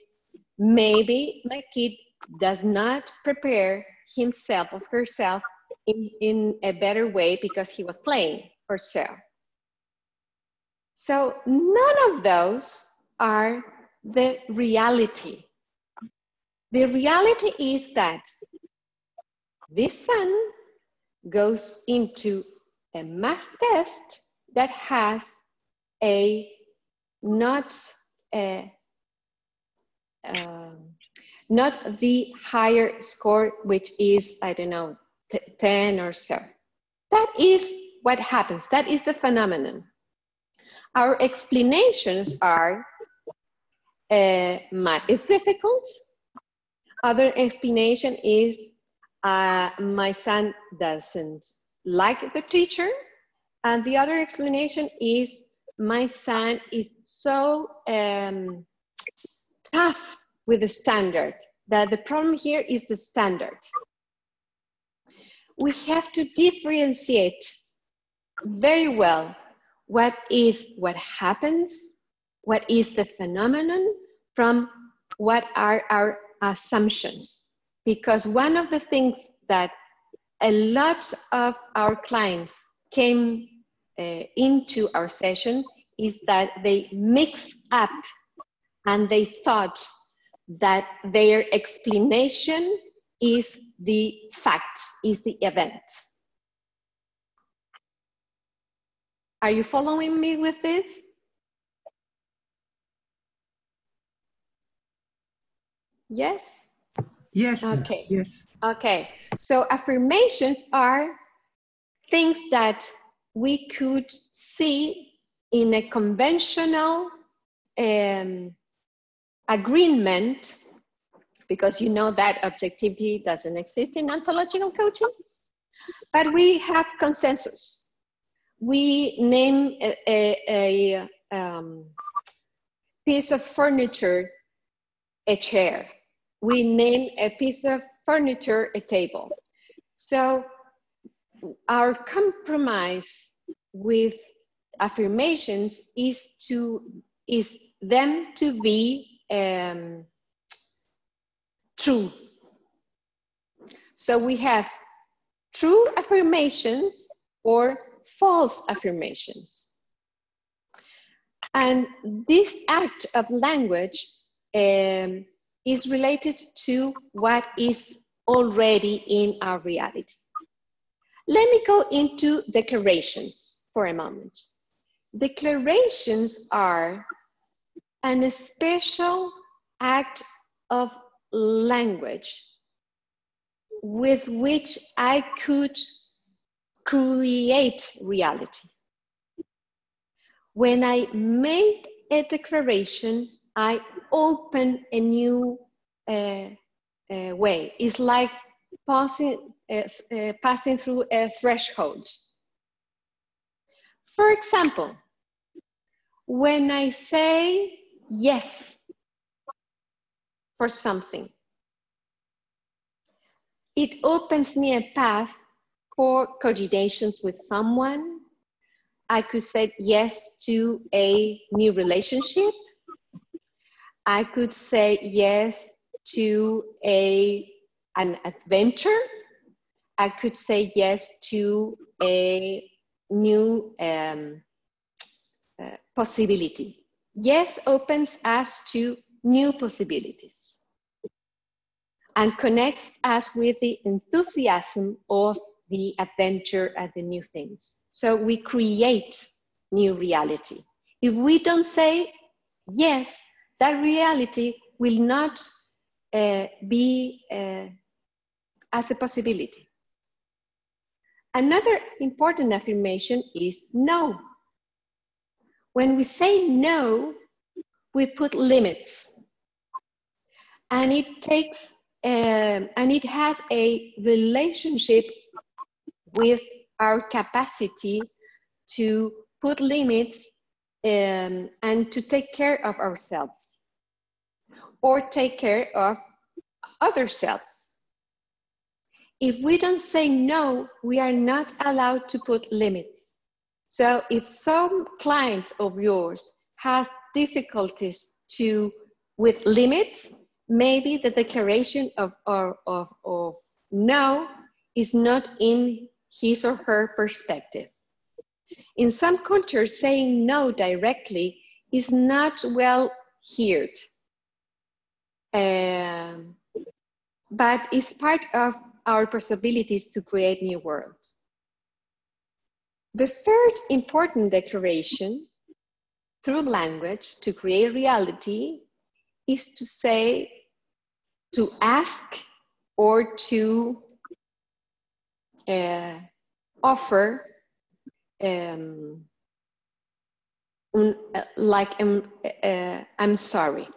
maybe my kid does not prepare himself or herself in a better way because he was playing or so. So none of those are the reality. The reality is that this son goes into a math test that has a not the higher score, which is, I don't know, 10 or so. That is what happens. That is the phenomenon. Our explanations are math is difficult. Other explanation is my son doesn't like the teacher. And the other explanation is my son is so tough with the standard, that the problem here is the standard. We have to differentiate very well what happens, what is the phenomenon, from what are our assumptions. Because one of the things that a lot of our clients came into our session is that they mix up and they thought that their explanation is the fact, is the event. Are you following me with this? Yes? Yes. Okay. Yes. Okay. So affirmations are things that we could see in a conventional agreement, because you know that objectivity doesn't exist in ontological coaching, but we have consensus. We name a piece of furniture a chair. We name a piece of furniture a table. So our compromise with affirmations is them to be true. So we have true affirmations or false affirmations. And this act of language is related to what is already in our reality. Let me go into declarations for a moment. Declarations are an special act of language with which I could create reality. When I make a declaration, I open a new way. It's like passing through a threshold. For example, when I say yes for something, it opens me a path for coordinations with someone. I could say yes to a new relationship. I could say yes to an adventure. I could say yes to a new possibility. Yes opens us to new possibilities and connects us with the enthusiasm of the adventure and the new things. So we create new reality. If we don't say yes, that reality will not be as a possibility. Another important affirmation is no. When we say no, we put limits, and it takes and it has a relationship with our capacity to put limits and to take care of ourselves or take care of other selves. If we don't say no, we are not allowed to put limits. So if some clients of yours has difficulties with limits, maybe the declaration of no is not in his or her perspective. In some cultures, saying no directly is not well heard, but it's part of our possibilities to create new worlds. The third important declaration through language to create reality is to say, to ask, or to offer I'm sorry.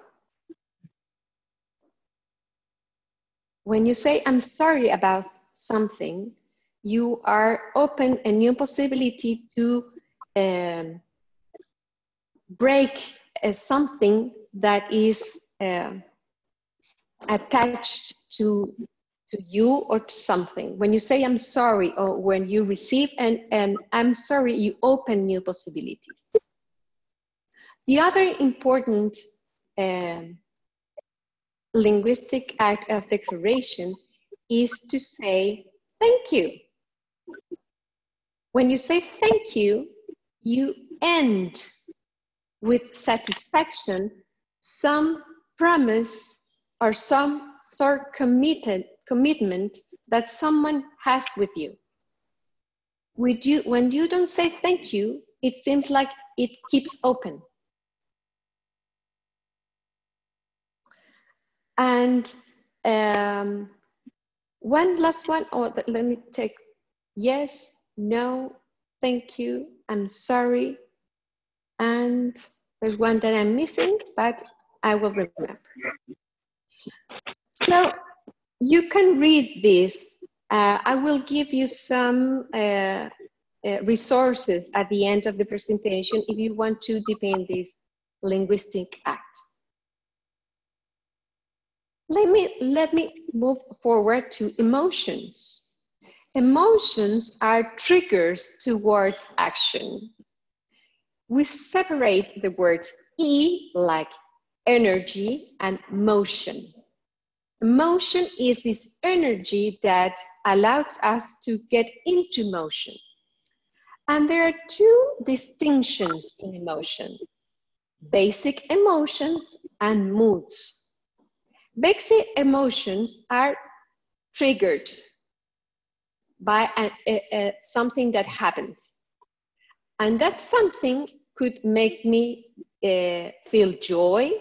When you say I'm sorry about something, you are open a new possibility to break something that is attached to you or to something. When you say I'm sorry, or when you receive and I'm sorry, you open new possibilities. The other important linguistic act of declaration is to say thank you. When you say thank you, you end with satisfaction some promise or some sort of commitment that someone has with you. When you don't say thank you, it seems like it keeps open. And one last one, let me take yes, no, thank you, I'm sorry, and there's one that I'm missing, but I will remember. So you can read this. I will give you some resources at the end of the presentation if you want to deepen these linguistic acts. Let me move forward to emotions. Emotions are triggers towards action. We separate the words E, like energy, and motion. Motion is this energy that allows us to get into motion. And there are two distinctions in emotion: basic emotions and moods. Basic emotions are triggered by something that happens. And that something could make me feel joy,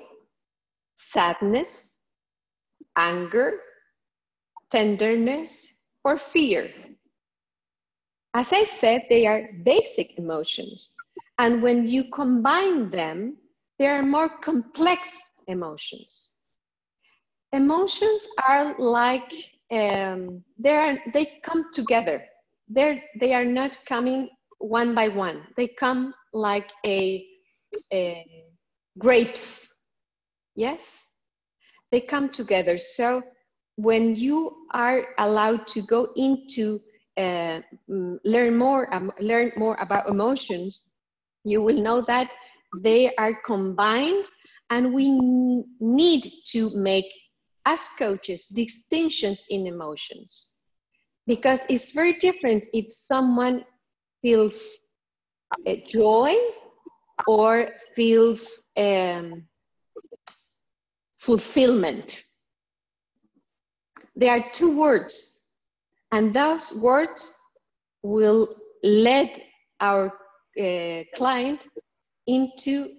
sadness, anger, tenderness, or fear. As I said, they are basic emotions. And when you combine them, they are more complex emotions. Emotions are like, they come together. They are not coming one by one. They come like grapes, yes? They come together. So when you are allowed to go into learn more about emotions, you will know that they are combined, and we need to make, as coaches, distinctions in emotions, because it's very different if someone feels joy or feels fulfillment. There are two words, and those words will lead our client into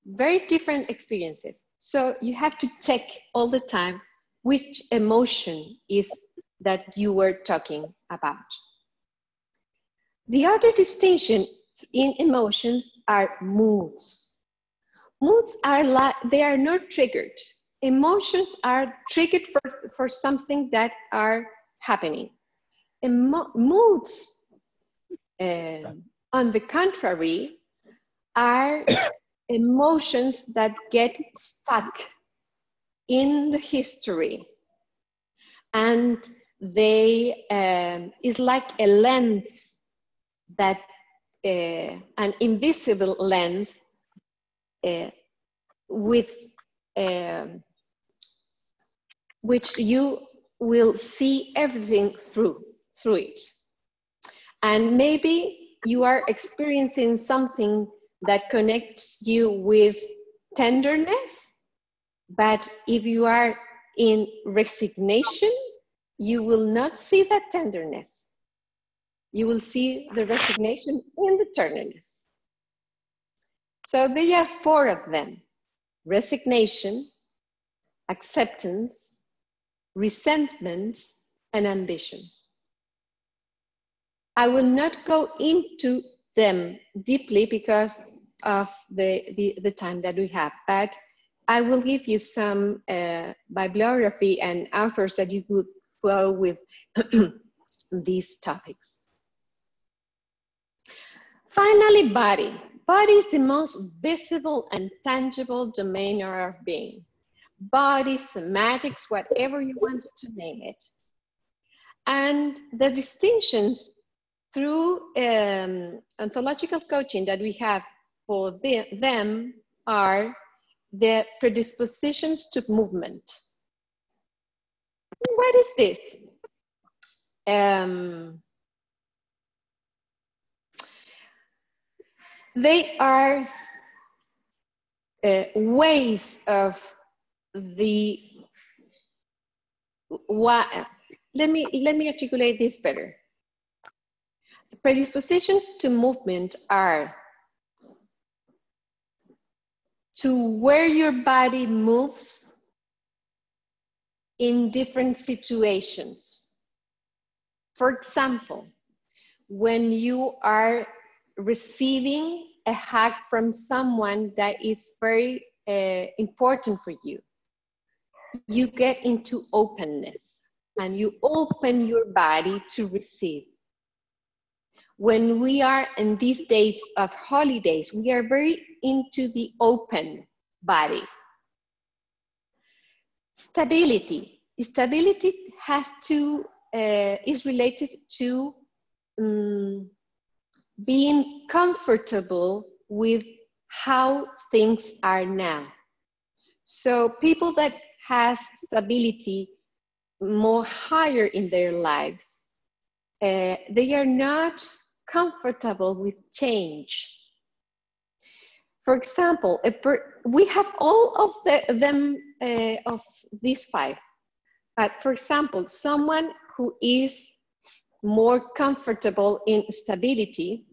very different experiences. So you have to check all the time which emotion is that you were talking about. The other distinction in emotions are moods. Moods are like, they are not triggered. Emotions are triggered for something that are happening. Moods, on the contrary, are emotions that get stuck in the history, and they is like a lens, that an invisible lens with which you will see everything through it. And maybe you are experiencing something that connects you with tenderness, but if you are in resignation, you will not see that tenderness. You will see the resignation in the tenderness. So there are four of them: resignation, acceptance, resentment, and ambition. I will not go into them deeply because of the time that we have, but I will give you some bibliography and authors that you could follow with these topics. Finally, body. Body is the most visible and tangible domain of our being. Body, somatics, whatever you want to name it. And the distinctions through ontological coaching that we have for them are the predispositions to movement. What is this? They are ways of the let me articulate this better. The predispositions to movement are to where your body moves in different situations. For example, when you are receiving a hug from someone that is very important for you, you get into openness and you open your body to receive. When we are in these days of holidays, we are very into the open body. Stability. Stability has to, is related to being comfortable with how things are now. So people that has stability more higher in their lives, they are not comfortable with change. For example, we have all of of these five. But for example, someone who is more comfortable in stability,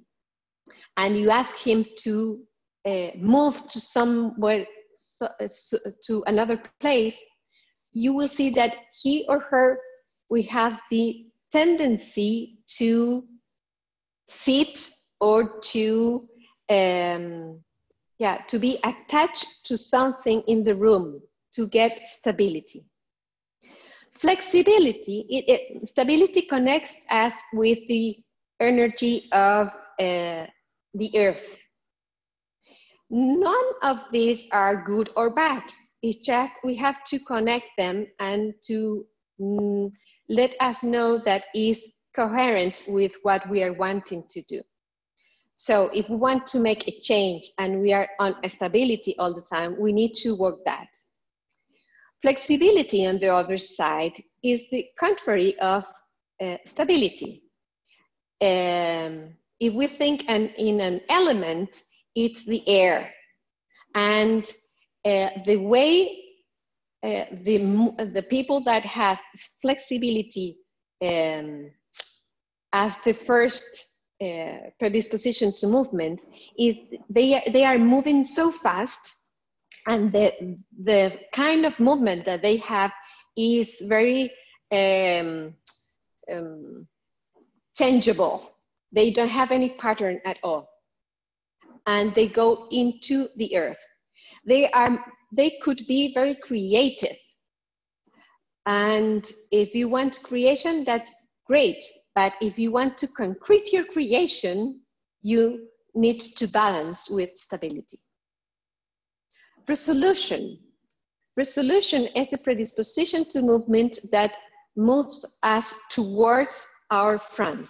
and you ask him to move to somewhere, to another place, you will see that he or her will have the tendency to sit or to be attached to something in the room to get stability. Flexibility, stability connects us with the energy of the earth. None of these are good or bad. It's just we have to connect them and to let us know that is coherent with what we are wanting to do. So if we want to make a change and we are on stability all the time, we need to work that. Flexibility, on the other side, is the contrary of stability. If we think in an element, it's the air. And the way the people that have flexibility as the first predisposition to movement is they are moving so fast, and the kind of movement that they have is very changeable. They don't have any pattern at all, and they go into the earth. They could be very creative, and if you want creation, that's great. But if you want to concrete your creation, you need to balance with stability. Resolution. Resolution is a predisposition to movement that moves us towards our front.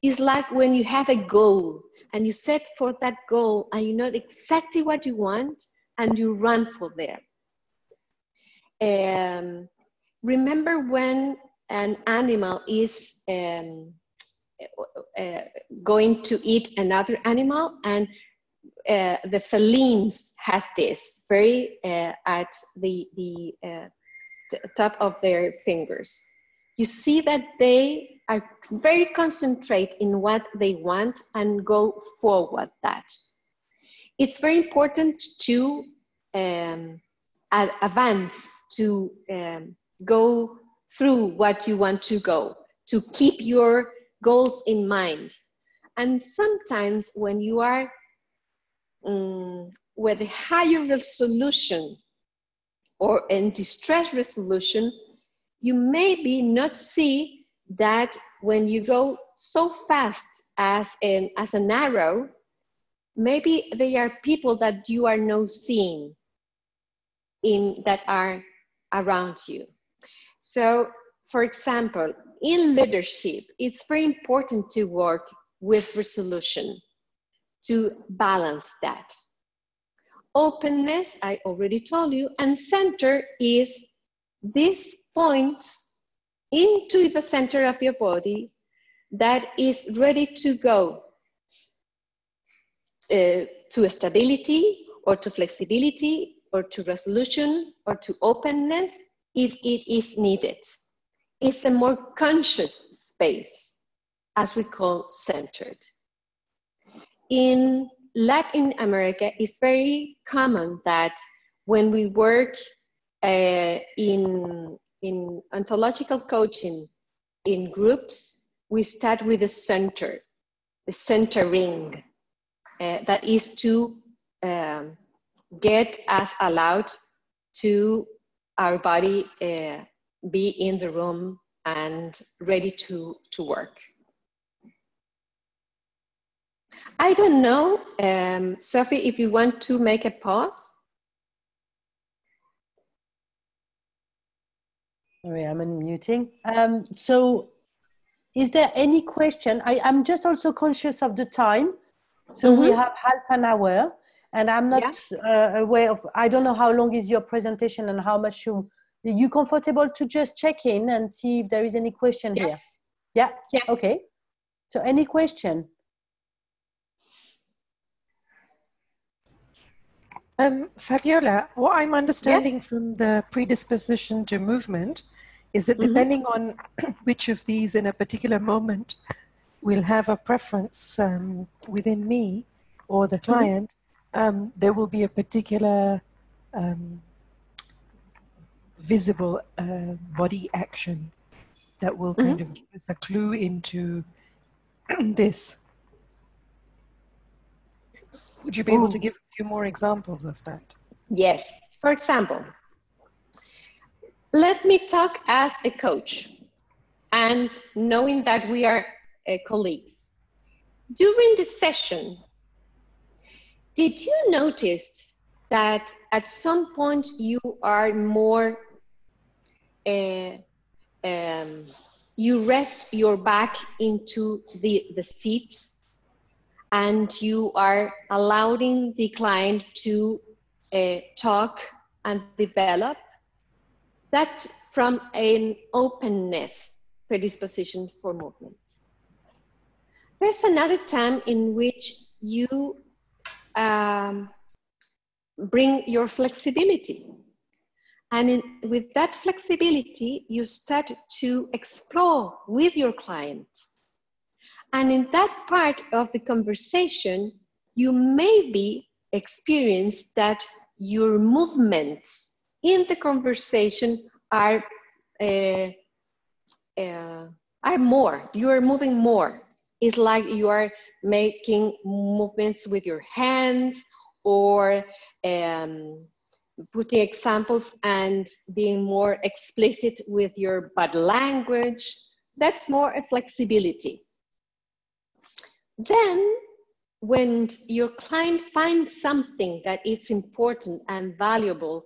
It's like when you have a goal and you set for that goal and you know exactly what you want and you run for there. Remember when an animal is going to eat another animal, and the felines has this very at the top of their fingers. You see that they are very concentrated in what they want and go forward that. It's very important to advance, to go through what you want to go, to keep your goals in mind. And sometimes when you are with a higher resolution or in distress resolution, you maybe not see that when you go so fast as an arrow, maybe they are people that you are now seeing that are around you. So, for example, in leadership, it's very important to work with resolution to balance that. Openness, I already told you, and center is this point into the center of your body that is ready to go to stability or to flexibility or to resolution or to openness if it is needed. It's a more conscious space, as we call centered. In Latin America, it's very common that when we work in ontological coaching in groups, we start with the center, the centering. That is to get us allowed to our body be in the room and ready to work. I don't know, Sophie, if you want to make a pause. Sorry, I'm unmuting. So is there any question? I'm just also conscious of the time. So we have half an hour, and I'm not aware of, I don't know how long is your presentation and how much are you comfortable to just check in and see if there is any question here? Yeah? Okay. So any question? Fabiola, what I'm understanding from the predisposition to movement is that depending on which of these in a particular moment will have a preference within me or the client, there will be a particular visible body action that will kind of give us a clue into this. Would you be able to give a few more examples of that? Yes. For example, let me talk as a coach, and knowing that we are colleagues. During the session, did you notice that at some point you are more, you rest your back into the seat and you are allowing the client to talk and develop? That's from an openness predisposition for movement. There's another time in which you bring your flexibility. And with that flexibility, you start to explore with your client. And in that part of the conversation, you maybe experience that your movements in the conversation are more. You are moving more. It's like you are making movements with your hands or putting examples and being more explicit with your body language. That's more a flexibility. Then, when your client finds something that is important and valuable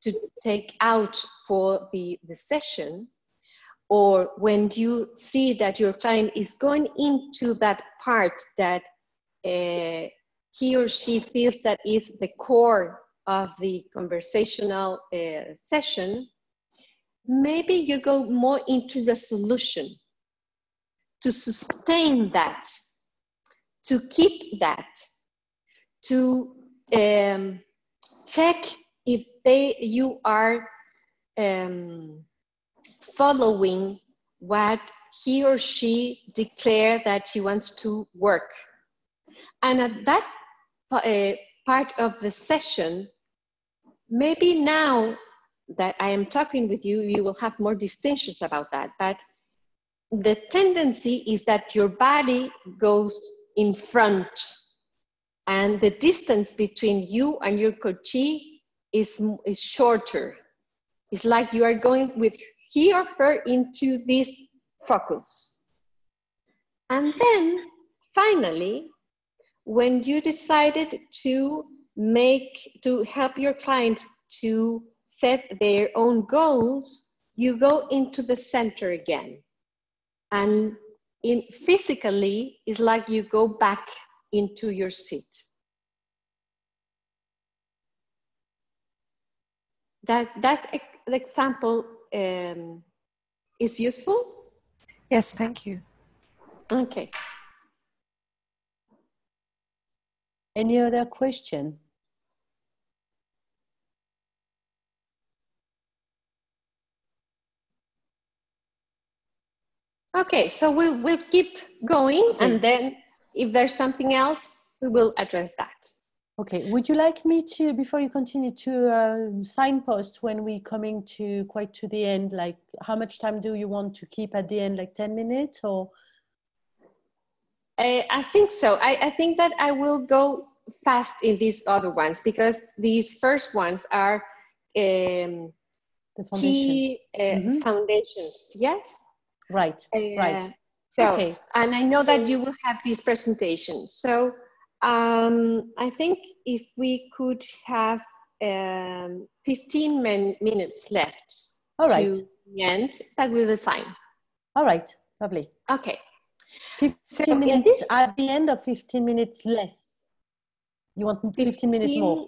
to take out for the session, or when you see that your client is going into that part that he or she feels that is the core of the conversational session, maybe you go more into resolution, to sustain that, to keep that, to check if you are following what he or she declared that she wants to work. And at that part of the session, maybe now that I am talking with you, you will have more distinctions about that. But the tendency is that your body goes in front, and the distance between you and your coachee is shorter. It's like you are going with he or her into this focus. And then finally, when you decided to help your client to set their own goals, you go into the center again. And physically, it's like you go back into your seat. That example is useful? Yes, thank you. Okay. Any other question? Okay, so we'll keep going, and then if there's something else, we will address that. Okay, would you like me to, before you continue, to signpost when we're coming to quite to the end, like how much time do you want to keep at the end, like 10 minutes or? I think so. I think that I will go fast in these other ones because these first ones are the key foundations, yes? Right, right. So, okay. And I know that you will have these presentations. So I think if we could have 15 minutes left to the end, that will be fine. All right, lovely. Okay. 15 minutes at the end or 15 minutes less? You want 15 minutes more?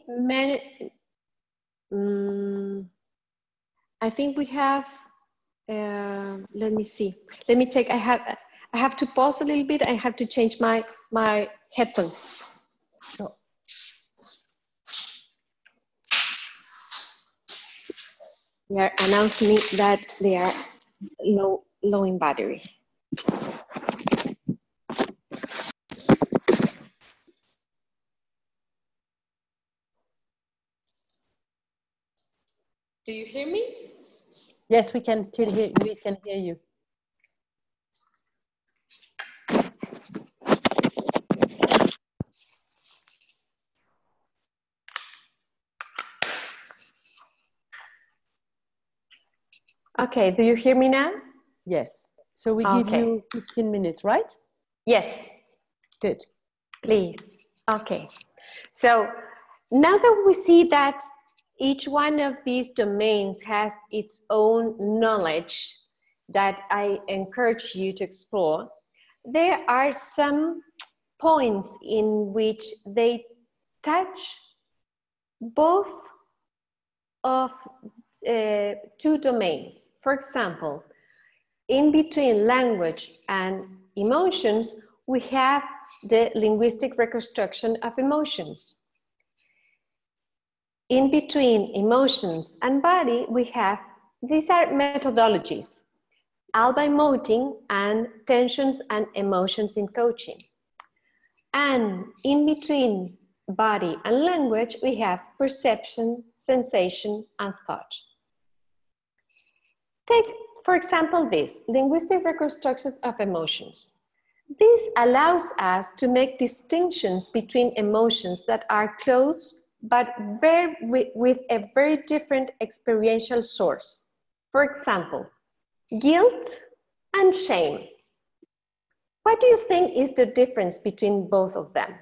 I think we have, let me see. Let me check. I have to pause a little bit. I have to change my headphones. Sure. They are announcing me that they are low in battery. Do you hear me? Yes, we can still hear. We can hear you. Okay, do you hear me now? Yes. So we give you 15 minutes, right? Yes. Good. Please. Okay. So now that we see that each one of these domains has its own knowledge that I encourage you to explore, there are some points in which they touch both of two domains. For example, in between language and emotions, we have the linguistic reconstruction of emotions. In between emotions and body, we have, these are methodologies, alba emoting and tensions and emotions in coaching. And in between body and language, we have perception, sensation, and thought. Take, for example, this, linguistic reconstruction of emotions. This allows us to make distinctions between emotions that are close, but with a very different experiential source. For example, guilt and shame. What do you think is the difference between both of them?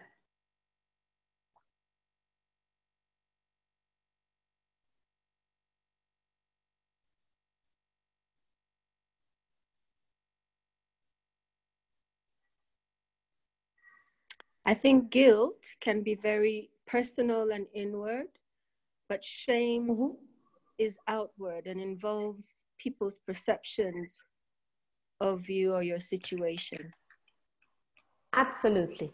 I think guilt can be very personal and inward, but shame is outward and involves people's perceptions of you or your situation. Absolutely.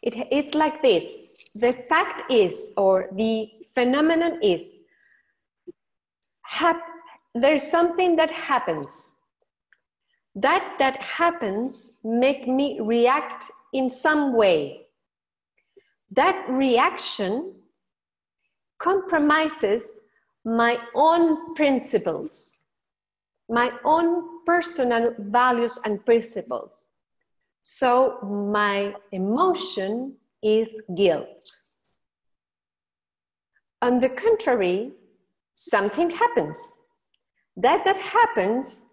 It's like this. The fact is, or the phenomenon is, there's something that happens. That happens make me react in some way. That reaction compromises my own principles, my own personal values and principles. So my emotion is guilt. On the contrary, something happens. That happens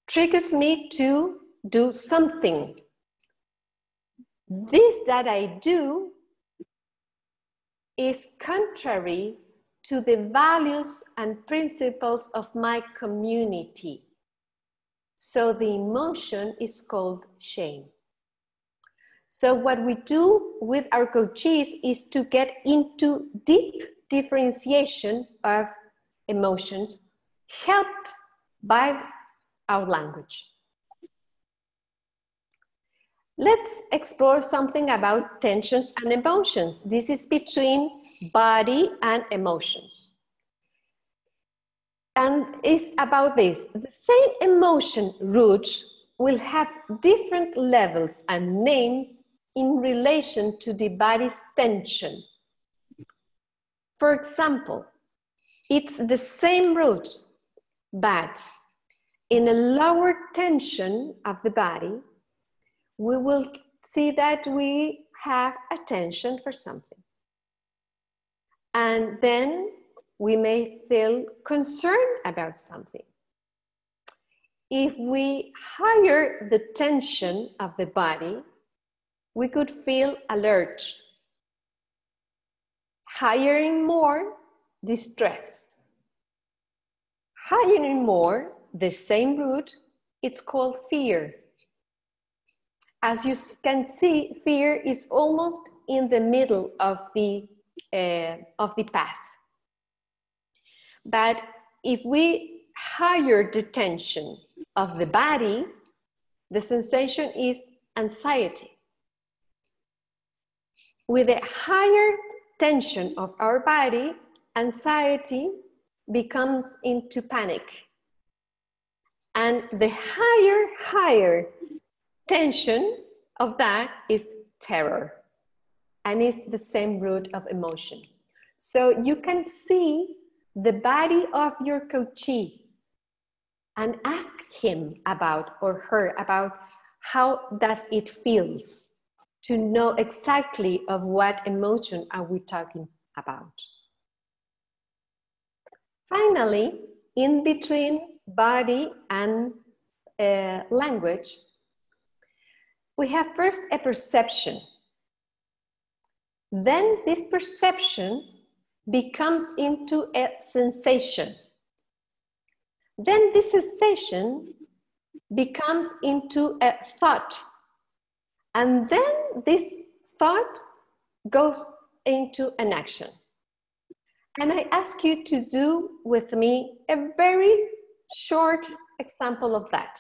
triggers me to do something. This that I do is contrary to the values and principles of my community. So the emotion is called shame. So what we do with our coachees is to get into deep differentiation of emotions, helped by our language. Let's explore something about tensions and emotions. This is between body and emotions. And it's about this. The same emotion root will have different levels and names in relation to the body's tension. For example, it's the same root, but in a lower tension of the body, we will see that we have a tension for something. And then we may feel concerned about something. If we higher the tension of the body, we could feel alert. Hiring more, distress. Hiring more, the same root, it's called fear. As you can see, fear is almost in the middle of the path. But if we higher the tension of the body, the sensation is anxiety. With a higher tension of our body, anxiety becomes into panic. And the higher tension of that is terror. And it's the same root of emotion. So you can see the body of your coachee and ask him about or her about how does it feels, to know exactly of what emotion are we talking about. Finally, in between body and language, we have first a perception. Then this perception becomes into a sensation. Then this sensation becomes into a thought. And then this thought goes into an action. And I ask you to do with me a very short example of that.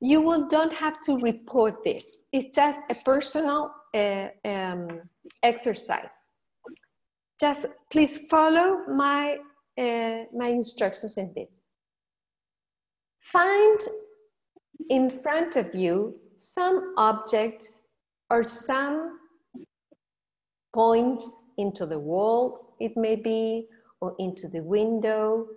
You don't have to report this. It's just a personal exercise. Just please follow my instructions in this. Find in front of you some object or some point into the wall, it may be, or into the window,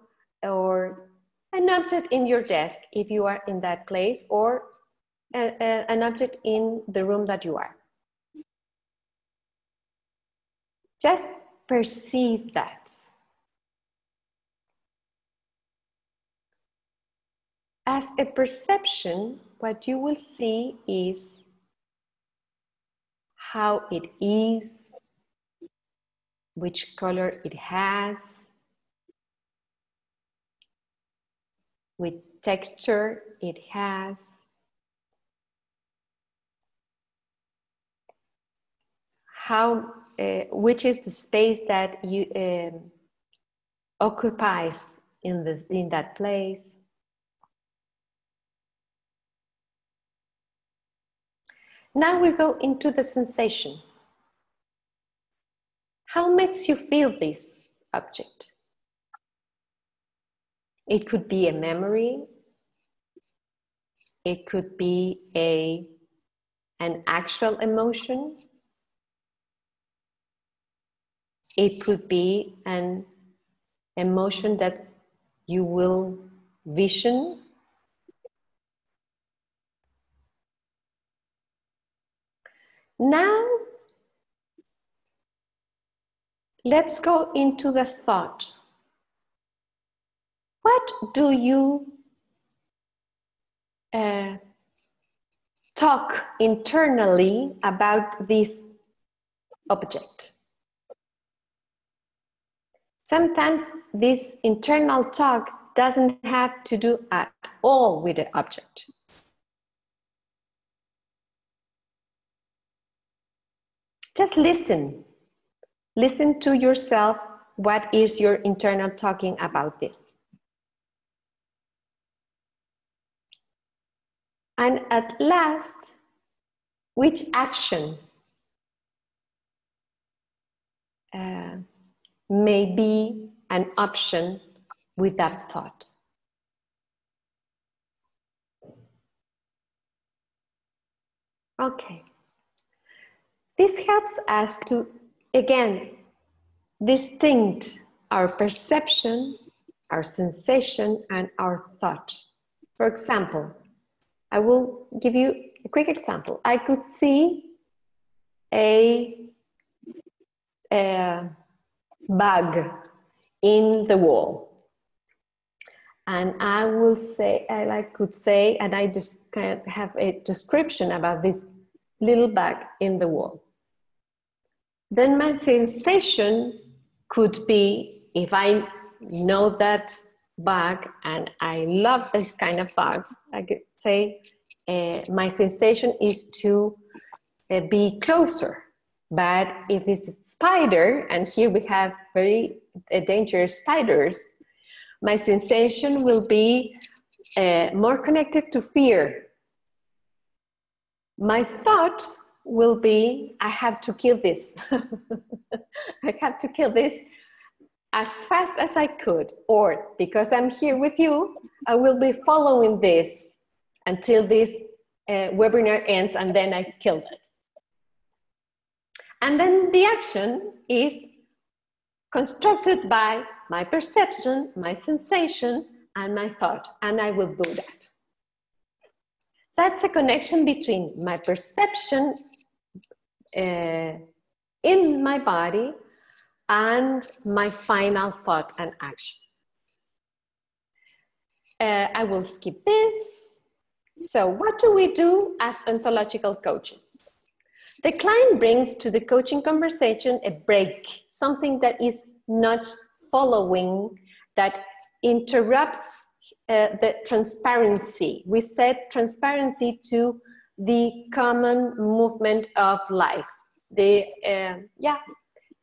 or an object in your desk if you are in that place, or an object in the room that you are. Just perceive that. As a perception, what you will see is how it is, which color it has, which texture it has, how, which is the space that you occupies in that place. Now we go into the sensation. How makes you feel this object? It could be a memory. It could be an actual emotion. It could be an emotion that you will vision. Now, let's go into the thought. What do you talk internally about this object? Sometimes this internal talk doesn't have to do at all with the object. Just listen. Listen to yourself. What is your internal talking about this? And at last, which action may be an option with that thought? Okay. This helps us to, again, distinct our perception, our sensation, and our thought. For example, I will give you a quick example. I could see a bug in the wall. And I will say, I could say, and I just kind of have a description about this little bug in the wall. Then my sensation could be, if I know that bug and I love this kind of bugs, I could say my sensation is to be closer. But if it's a spider, and here we have very dangerous spiders, my sensation will be more connected to fear. My thought will be, I have to kill this. I have to kill this as fast as I could. Or because I'm here with you, I will be following this until this webinar ends, and then I kill it. And then the action is constructed by my perception, my sensation, and my thought, and I will do that. That's a connection between my perception in my body and my final thought and action. I will skip this. So what do we do as ontological coaches? The client brings to the coaching conversation a break, something that is not following, that interrupts the transparency. We said transparency to the common movement of life.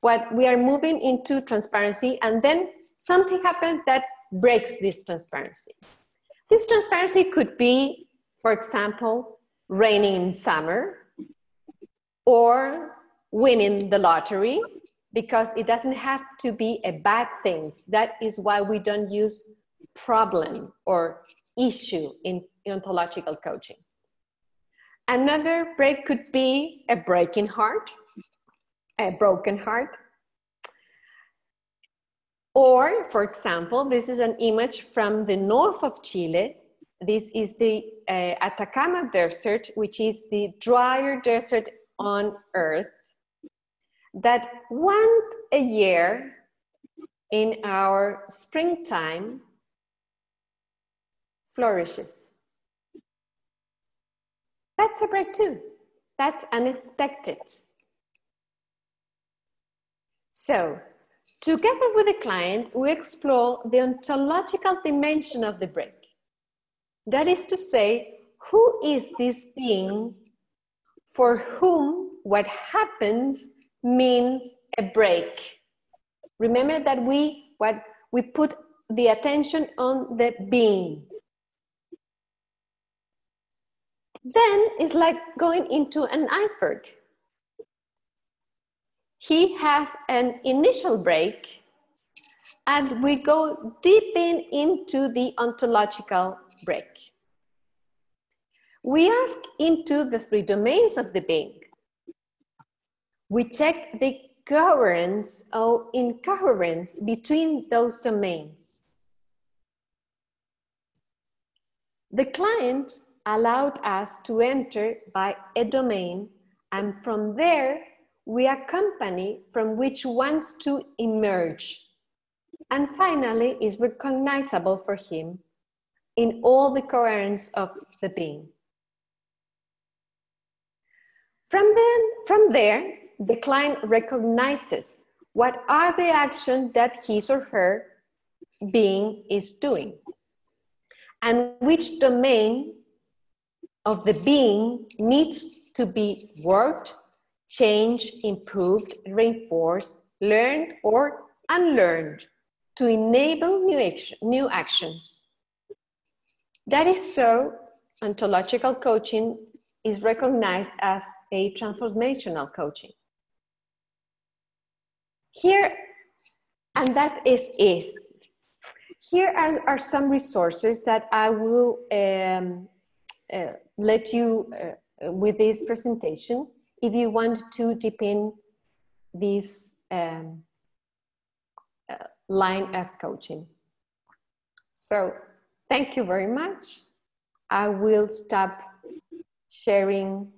What we are moving into transparency, and then something happens that breaks this transparency. This transparency could be, for example, raining in summer, or winning the lottery, because it doesn't have to be a bad thing. That is why we don't use problem or issue in ontological coaching. Another break could be a breaking heart, a broken heart. Or, for example, this is an image from the north of Chile. This is the Atacama Desert, which is the drier desert on Earth, that once a year in our springtime flourishes. That's a break too. That's unexpected. So, together with the client, we explore the ontological dimension of the break. That is to say, who is this being for whom what happens means a break? Remember that we put the attention on the being. Then it's like going into an iceberg. He has an initial break, and we go deep into the ontological break. We ask into the three domains of the being. We check the coherence or incoherence between those domains. The client allowed us to enter by a domain, and from there we accompany from which wants to emerge, and finally is recognizable for him in all the coherence of the being. From there, the client recognizes What are the actions that his or her being is doing? And which domain of the being needs to be worked, changed, improved, reinforced, learned, or unlearned to enable new actions. That is so, ontological coaching is recognized as a transformational coaching. Here, and that is. Here are some resources that I will let you, with this presentation, if you want to deepen this line of coaching. So, thank you very much. I will stop sharing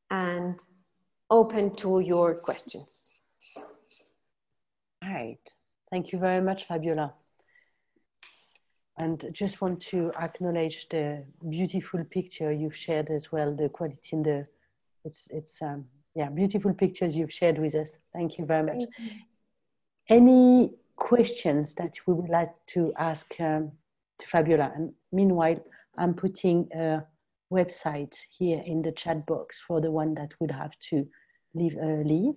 and open to your questions. All right. Thank you very much, Fabiola. And just want to acknowledge the beautiful picture you've shared as well, the quality in the, yeah, beautiful pictures you've shared with us. Thank you very much. Any questions that we would like to ask to Fabiola? And meanwhile, I'm putting a website here in the chat box for the one that would have to leave early.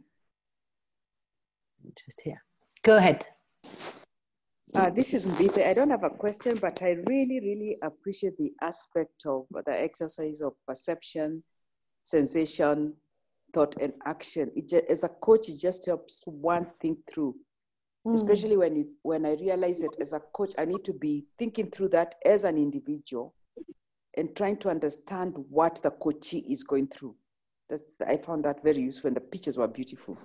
Just here. Go ahead. This is Mbite. I don't have a question, but I really, really appreciate the aspect of the exercise of perception, sensation, thought, and action. As a coach, it just helps one think through. Especially when I realize that as a coach, I need to be thinking through that as an individual and trying to understand what the coachee is going through. I found that very useful, and the pictures were beautiful.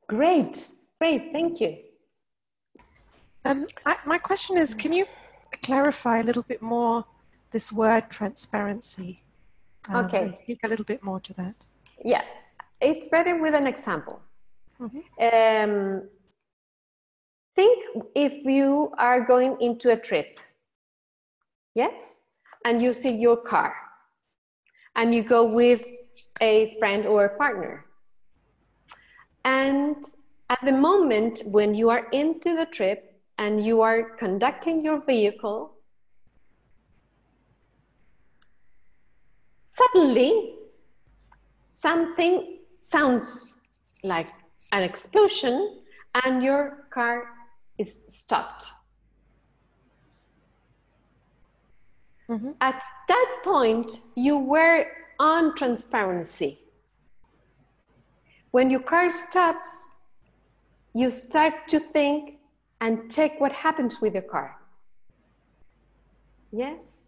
Great, thank you. My question is, can you clarify a little bit more this word transparency? Okay. And speak a little bit more to that. Yeah, it's better with an example. Think if you are going into a trip, yes? And you see your car, and you go with a friend or a partner. And at the moment when you are into the trip and you are conducting your vehicle, suddenly something sounds like an explosion and your car is stopped. At that point, you were on transparency. When your car stops, you start to think and check what happens with your car. Yes?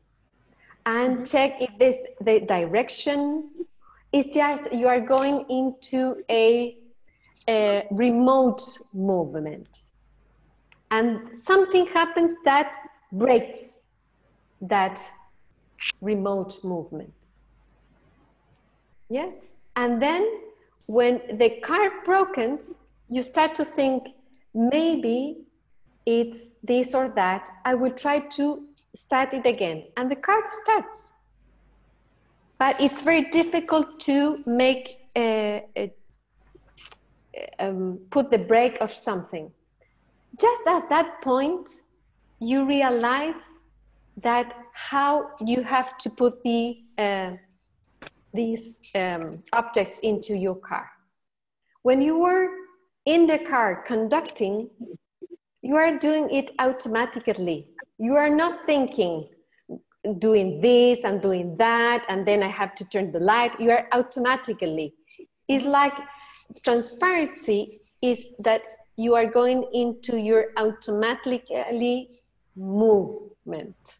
And check if this, the direction is just, you are going into a remote movement. And something happens that breaks that remote movement. Yes? And then when the car broken, you start to think, maybe it's this or that. I will try to start it again. And the car starts. But it's very difficult to make put the brake of something. Just at that point, you realize that how you have to put these objects into your car. When you were in the car conducting, you are doing it automatically. You are not thinking, doing this and doing that, and then I have to turn the light. You are automatically. It's like transparency is that you are going into your automatically movement.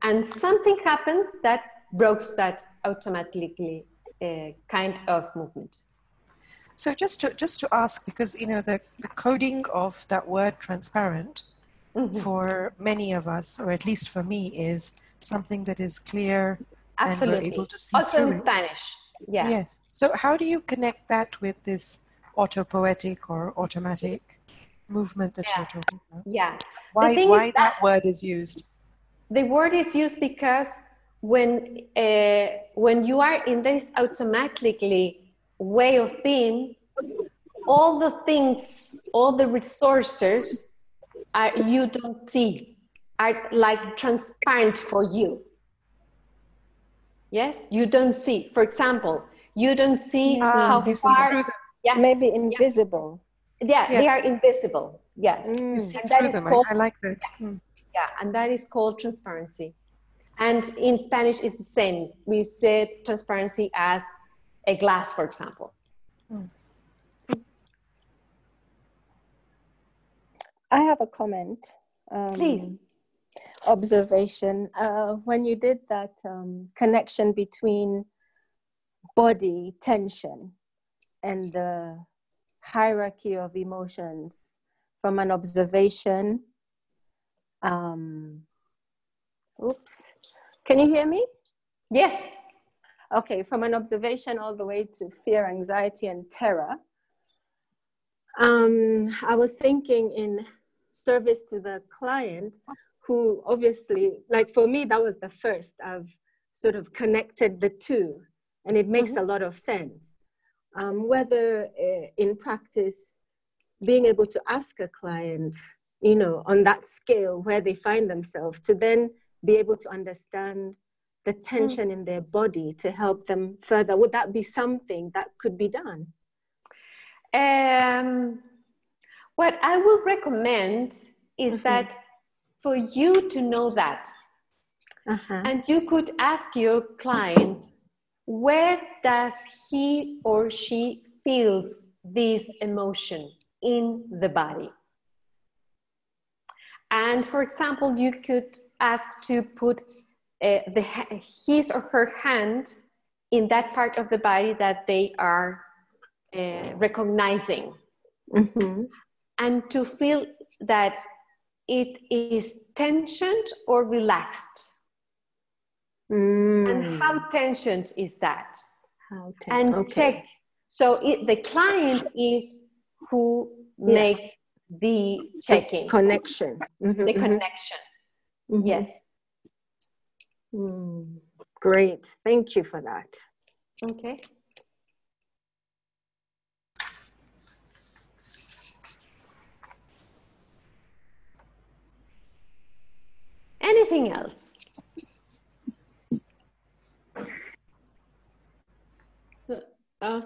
And something happens that breaks that automatically kind of movement. So just to ask, because you know the coding of that word transparent for many of us, or at least for me, is something that is clear. Absolutely. And we're able to see also through in Spanish. Yeah. Yes. So how do you connect that with this autopoetic or automatic movement that you're talking about? Yeah. Why that word is used? The word is used because when you are in this automatically way of being, all the things, all the resources you don't see are like transparent for you. Yes, you don't see. For example, you don't see how far. Yeah, maybe invisible. Yeah, Yes. they are invisible. Yes, You see and through that is them. called, I like that. Mm. yeah, and that is called transparency. And in Spanish, it's the same. We said transparency as a glass, for example. Mm. I have a comment. Please. Observation. When you did that connection between body tension and the hierarchy of emotions from an observation. Oops. Can you hear me? Yes. Okay, from an observation all the way to fear, anxiety, and terror. I was thinking in service to the client who obviously, like for me, that was the first. I've sort of connected the two, and it makes a lot of sense. Whether in practice, being able to ask a client, you know, on that scale where they find themselves, to then be able to understand the tension in their body to help them further. Would that be something that could be done? What I would recommend is that for you to know that, and you could ask your client, where does he or she feels this emotion in the body? And for example, you could ask to put his or her hand in that part of the body that they are recognizing. And to feel that it is tensioned or relaxed. And how tensioned is that? And check. So the client is who makes the checking. The connection. The connection. Yes. Great. Thank you for that. Okay. Anything else?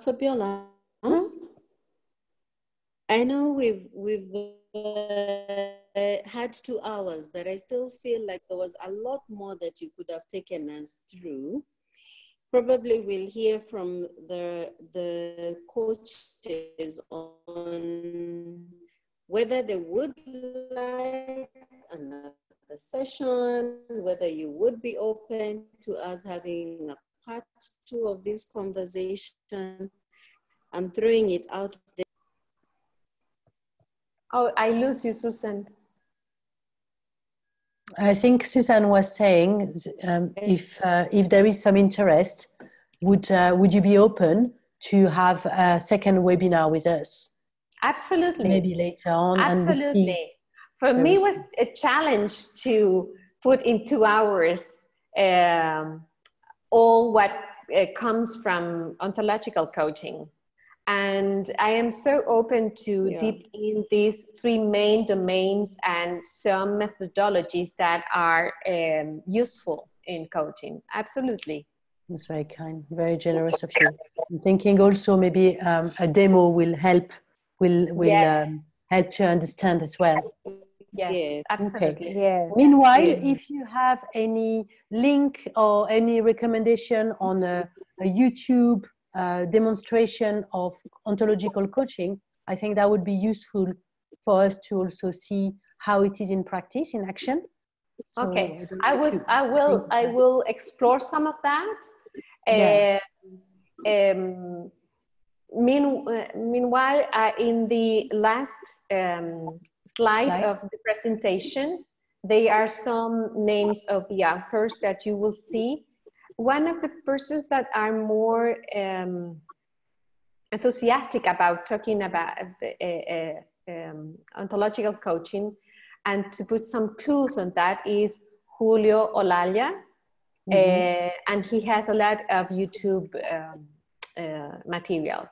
Fabiola, I know we've had 2 hours, but I still feel like there was a lot more that you could have taken us through. Probably we'll hear from the coaches on whether they would like another session, whether you would be open to us having a part 2 of this conversation. I'm throwing it out there. Oh, I lose you, Susan. I think Susan was saying, if there is some interest, would you be open to have a second webinar with us? Absolutely. Maybe later on. Absolutely. For me, it was a challenge to put in 2 hours all what comes from ontological coaching. And I am so open to deep in these 3 main domains and some methodologies that are useful in coaching. Absolutely. That's very kind, very generous of you. I'm thinking also maybe a demo will help, help to understand as well. Yes, absolutely. Okay. Yes. Meanwhile, if you have any link or any recommendation on a YouTube demonstration of ontological coaching, I think that would be useful for us to also see how it is in practice, in action. So okay, I will explore some of that. Meanwhile, in the last slide of the presentation, there are some names of the authors that you will see. One of the persons that are more enthusiastic about talking about ontological coaching and to put some clues on that is Julio Olalla, and he has a lot of YouTube material.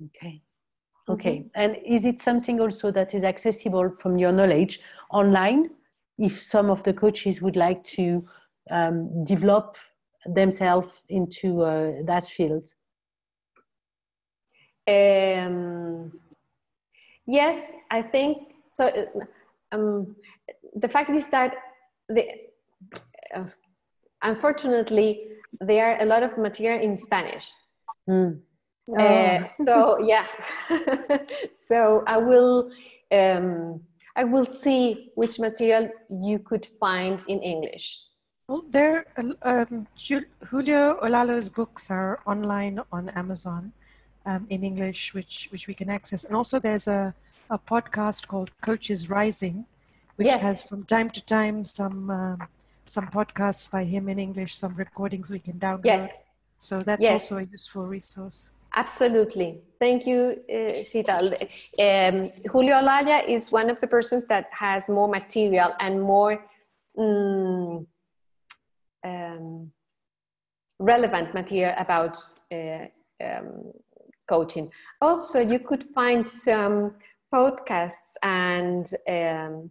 Okay. Okay. And is it something also that is accessible from your knowledge online? If some of the coaches would like to develop themselves into that field? Yes, I think so. The fact is that unfortunately, there are a lot of material in Spanish. So yeah, so I will see which material you could find in English. Well, Julio Olalo's books are online on Amazon in English, which we can access. And also there's a podcast called Coaches Rising, which has from time to time some podcasts by him in English, some recordings we can download. Yes. So that's also a useful resource. Absolutely. Thank you, Sheetal. Julio Olaya is one of the persons that has more material and more relevant material about coaching. Also, you could find some podcasts and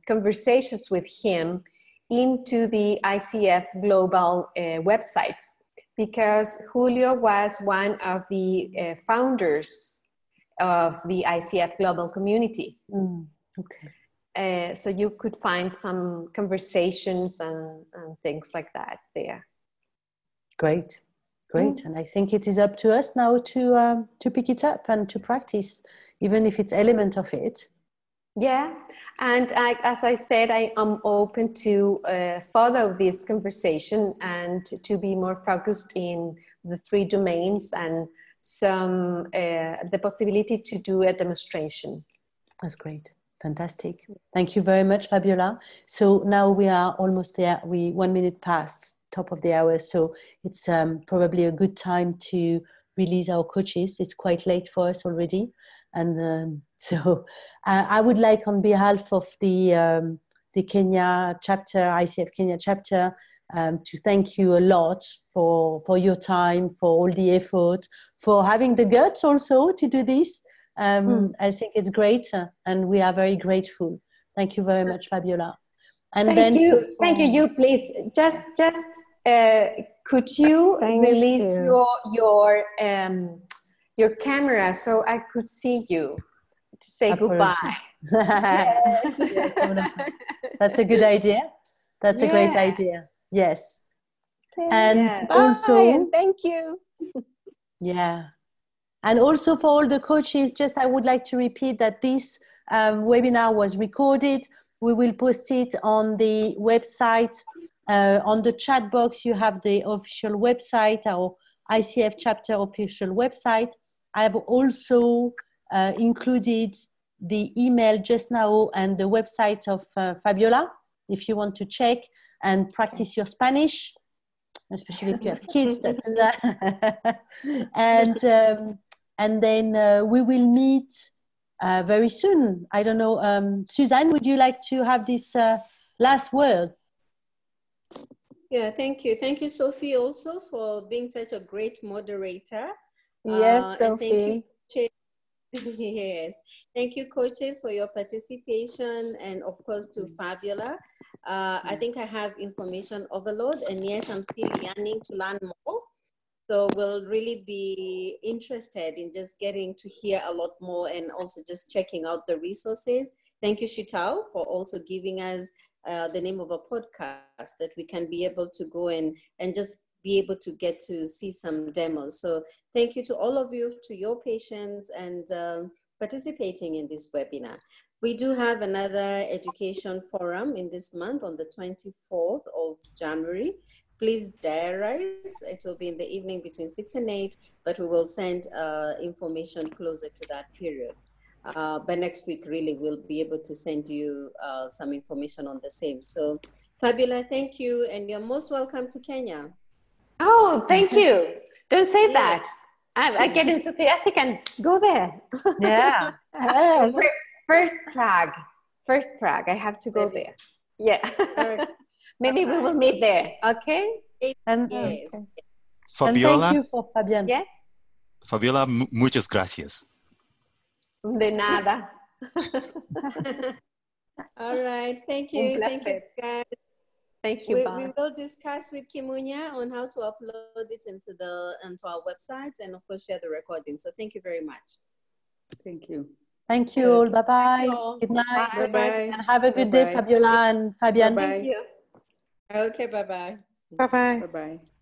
conversations with him into the ICF Global websites, because Julio was one of the founders of the ICF Global community. Okay. So you could find some conversations and things like that there. Great. And I think it is up to us now to pick it up and to practice, even if it's element of it. Yeah, and as I said, I am open to follow this conversation and to be more focused in the 3 domains and the possibility to do a demonstration. That's great. Fantastic. Thank you very much, Fabiola. So now we are almost there. 1 minute past top of the hour. So it's probably a good time to release our coaches. It's quite late for us already. And so I would like, on behalf of the Kenya chapter, ICF Kenya chapter, to thank you a lot for your time, for all the effort, for having the guts also to do this. I think it's great, and we are very grateful. Thank you very much, Fabiola. And thank you. You please just could you release your camera so I could see you to say goodbye? Yes. That's a good idea. That's a great idea. Yes. And also, and thank you. Yeah. And also for all the coaches, just I would like to repeat that this webinar was recorded. We will post it on the website. On the chat box, you have the official website, our ICF chapter official website. I have also included the email just now and the website of Fabiola, if you want to check and practice your Spanish, especially if you have kids that do that. And then we will meet very soon. I don't know, Suzanne, would you like to have this last word? Yeah, thank you. Thank you, Sophie, also for being such a great moderator. Yes, Sophie. And thank you, yes. Thank you, coaches, for your participation, and of course to Fabiola. I think I have information overload, and yet I'm still yearning to learn more. So we'll really be interested in just getting to hear a lot more and also just checking out the resources. Thank you, Shitao, for also giving us the name of a podcast that we can be able to go and just be able to get to see some demos. So thank you to all of you, to your patience and participating in this webinar. We do have another education forum in this month on the 24th of January. Please diarize. It will be in the evening between 6 and 8, but we will send information closer to that period. By next week, really, we'll be able to send you some information on the same. So, Fabiola, thank you, and you're most welcome to Kenya. Oh, thank you. Don't say that. I get enthusiastic and go there. Yeah. Yes. First Prague. I have to go there. Yeah. Maybe we will meet there. Okay. And, yes. And Fabiola. thank you for Fabian. Yes. Fabiola, muchas gracias. De nada. All right. Thank you. Thank you, guys. Thank you. We will discuss with Kimunya on how to upload it into our website, and of course share the recording. So thank you very much. Thank you. Thank you all. Bye-bye. Good night. Bye-bye. And have a good day, Fabiola and Fabian. Bye-bye. Thank you. Okay, bye-bye. Bye-bye. Bye-bye.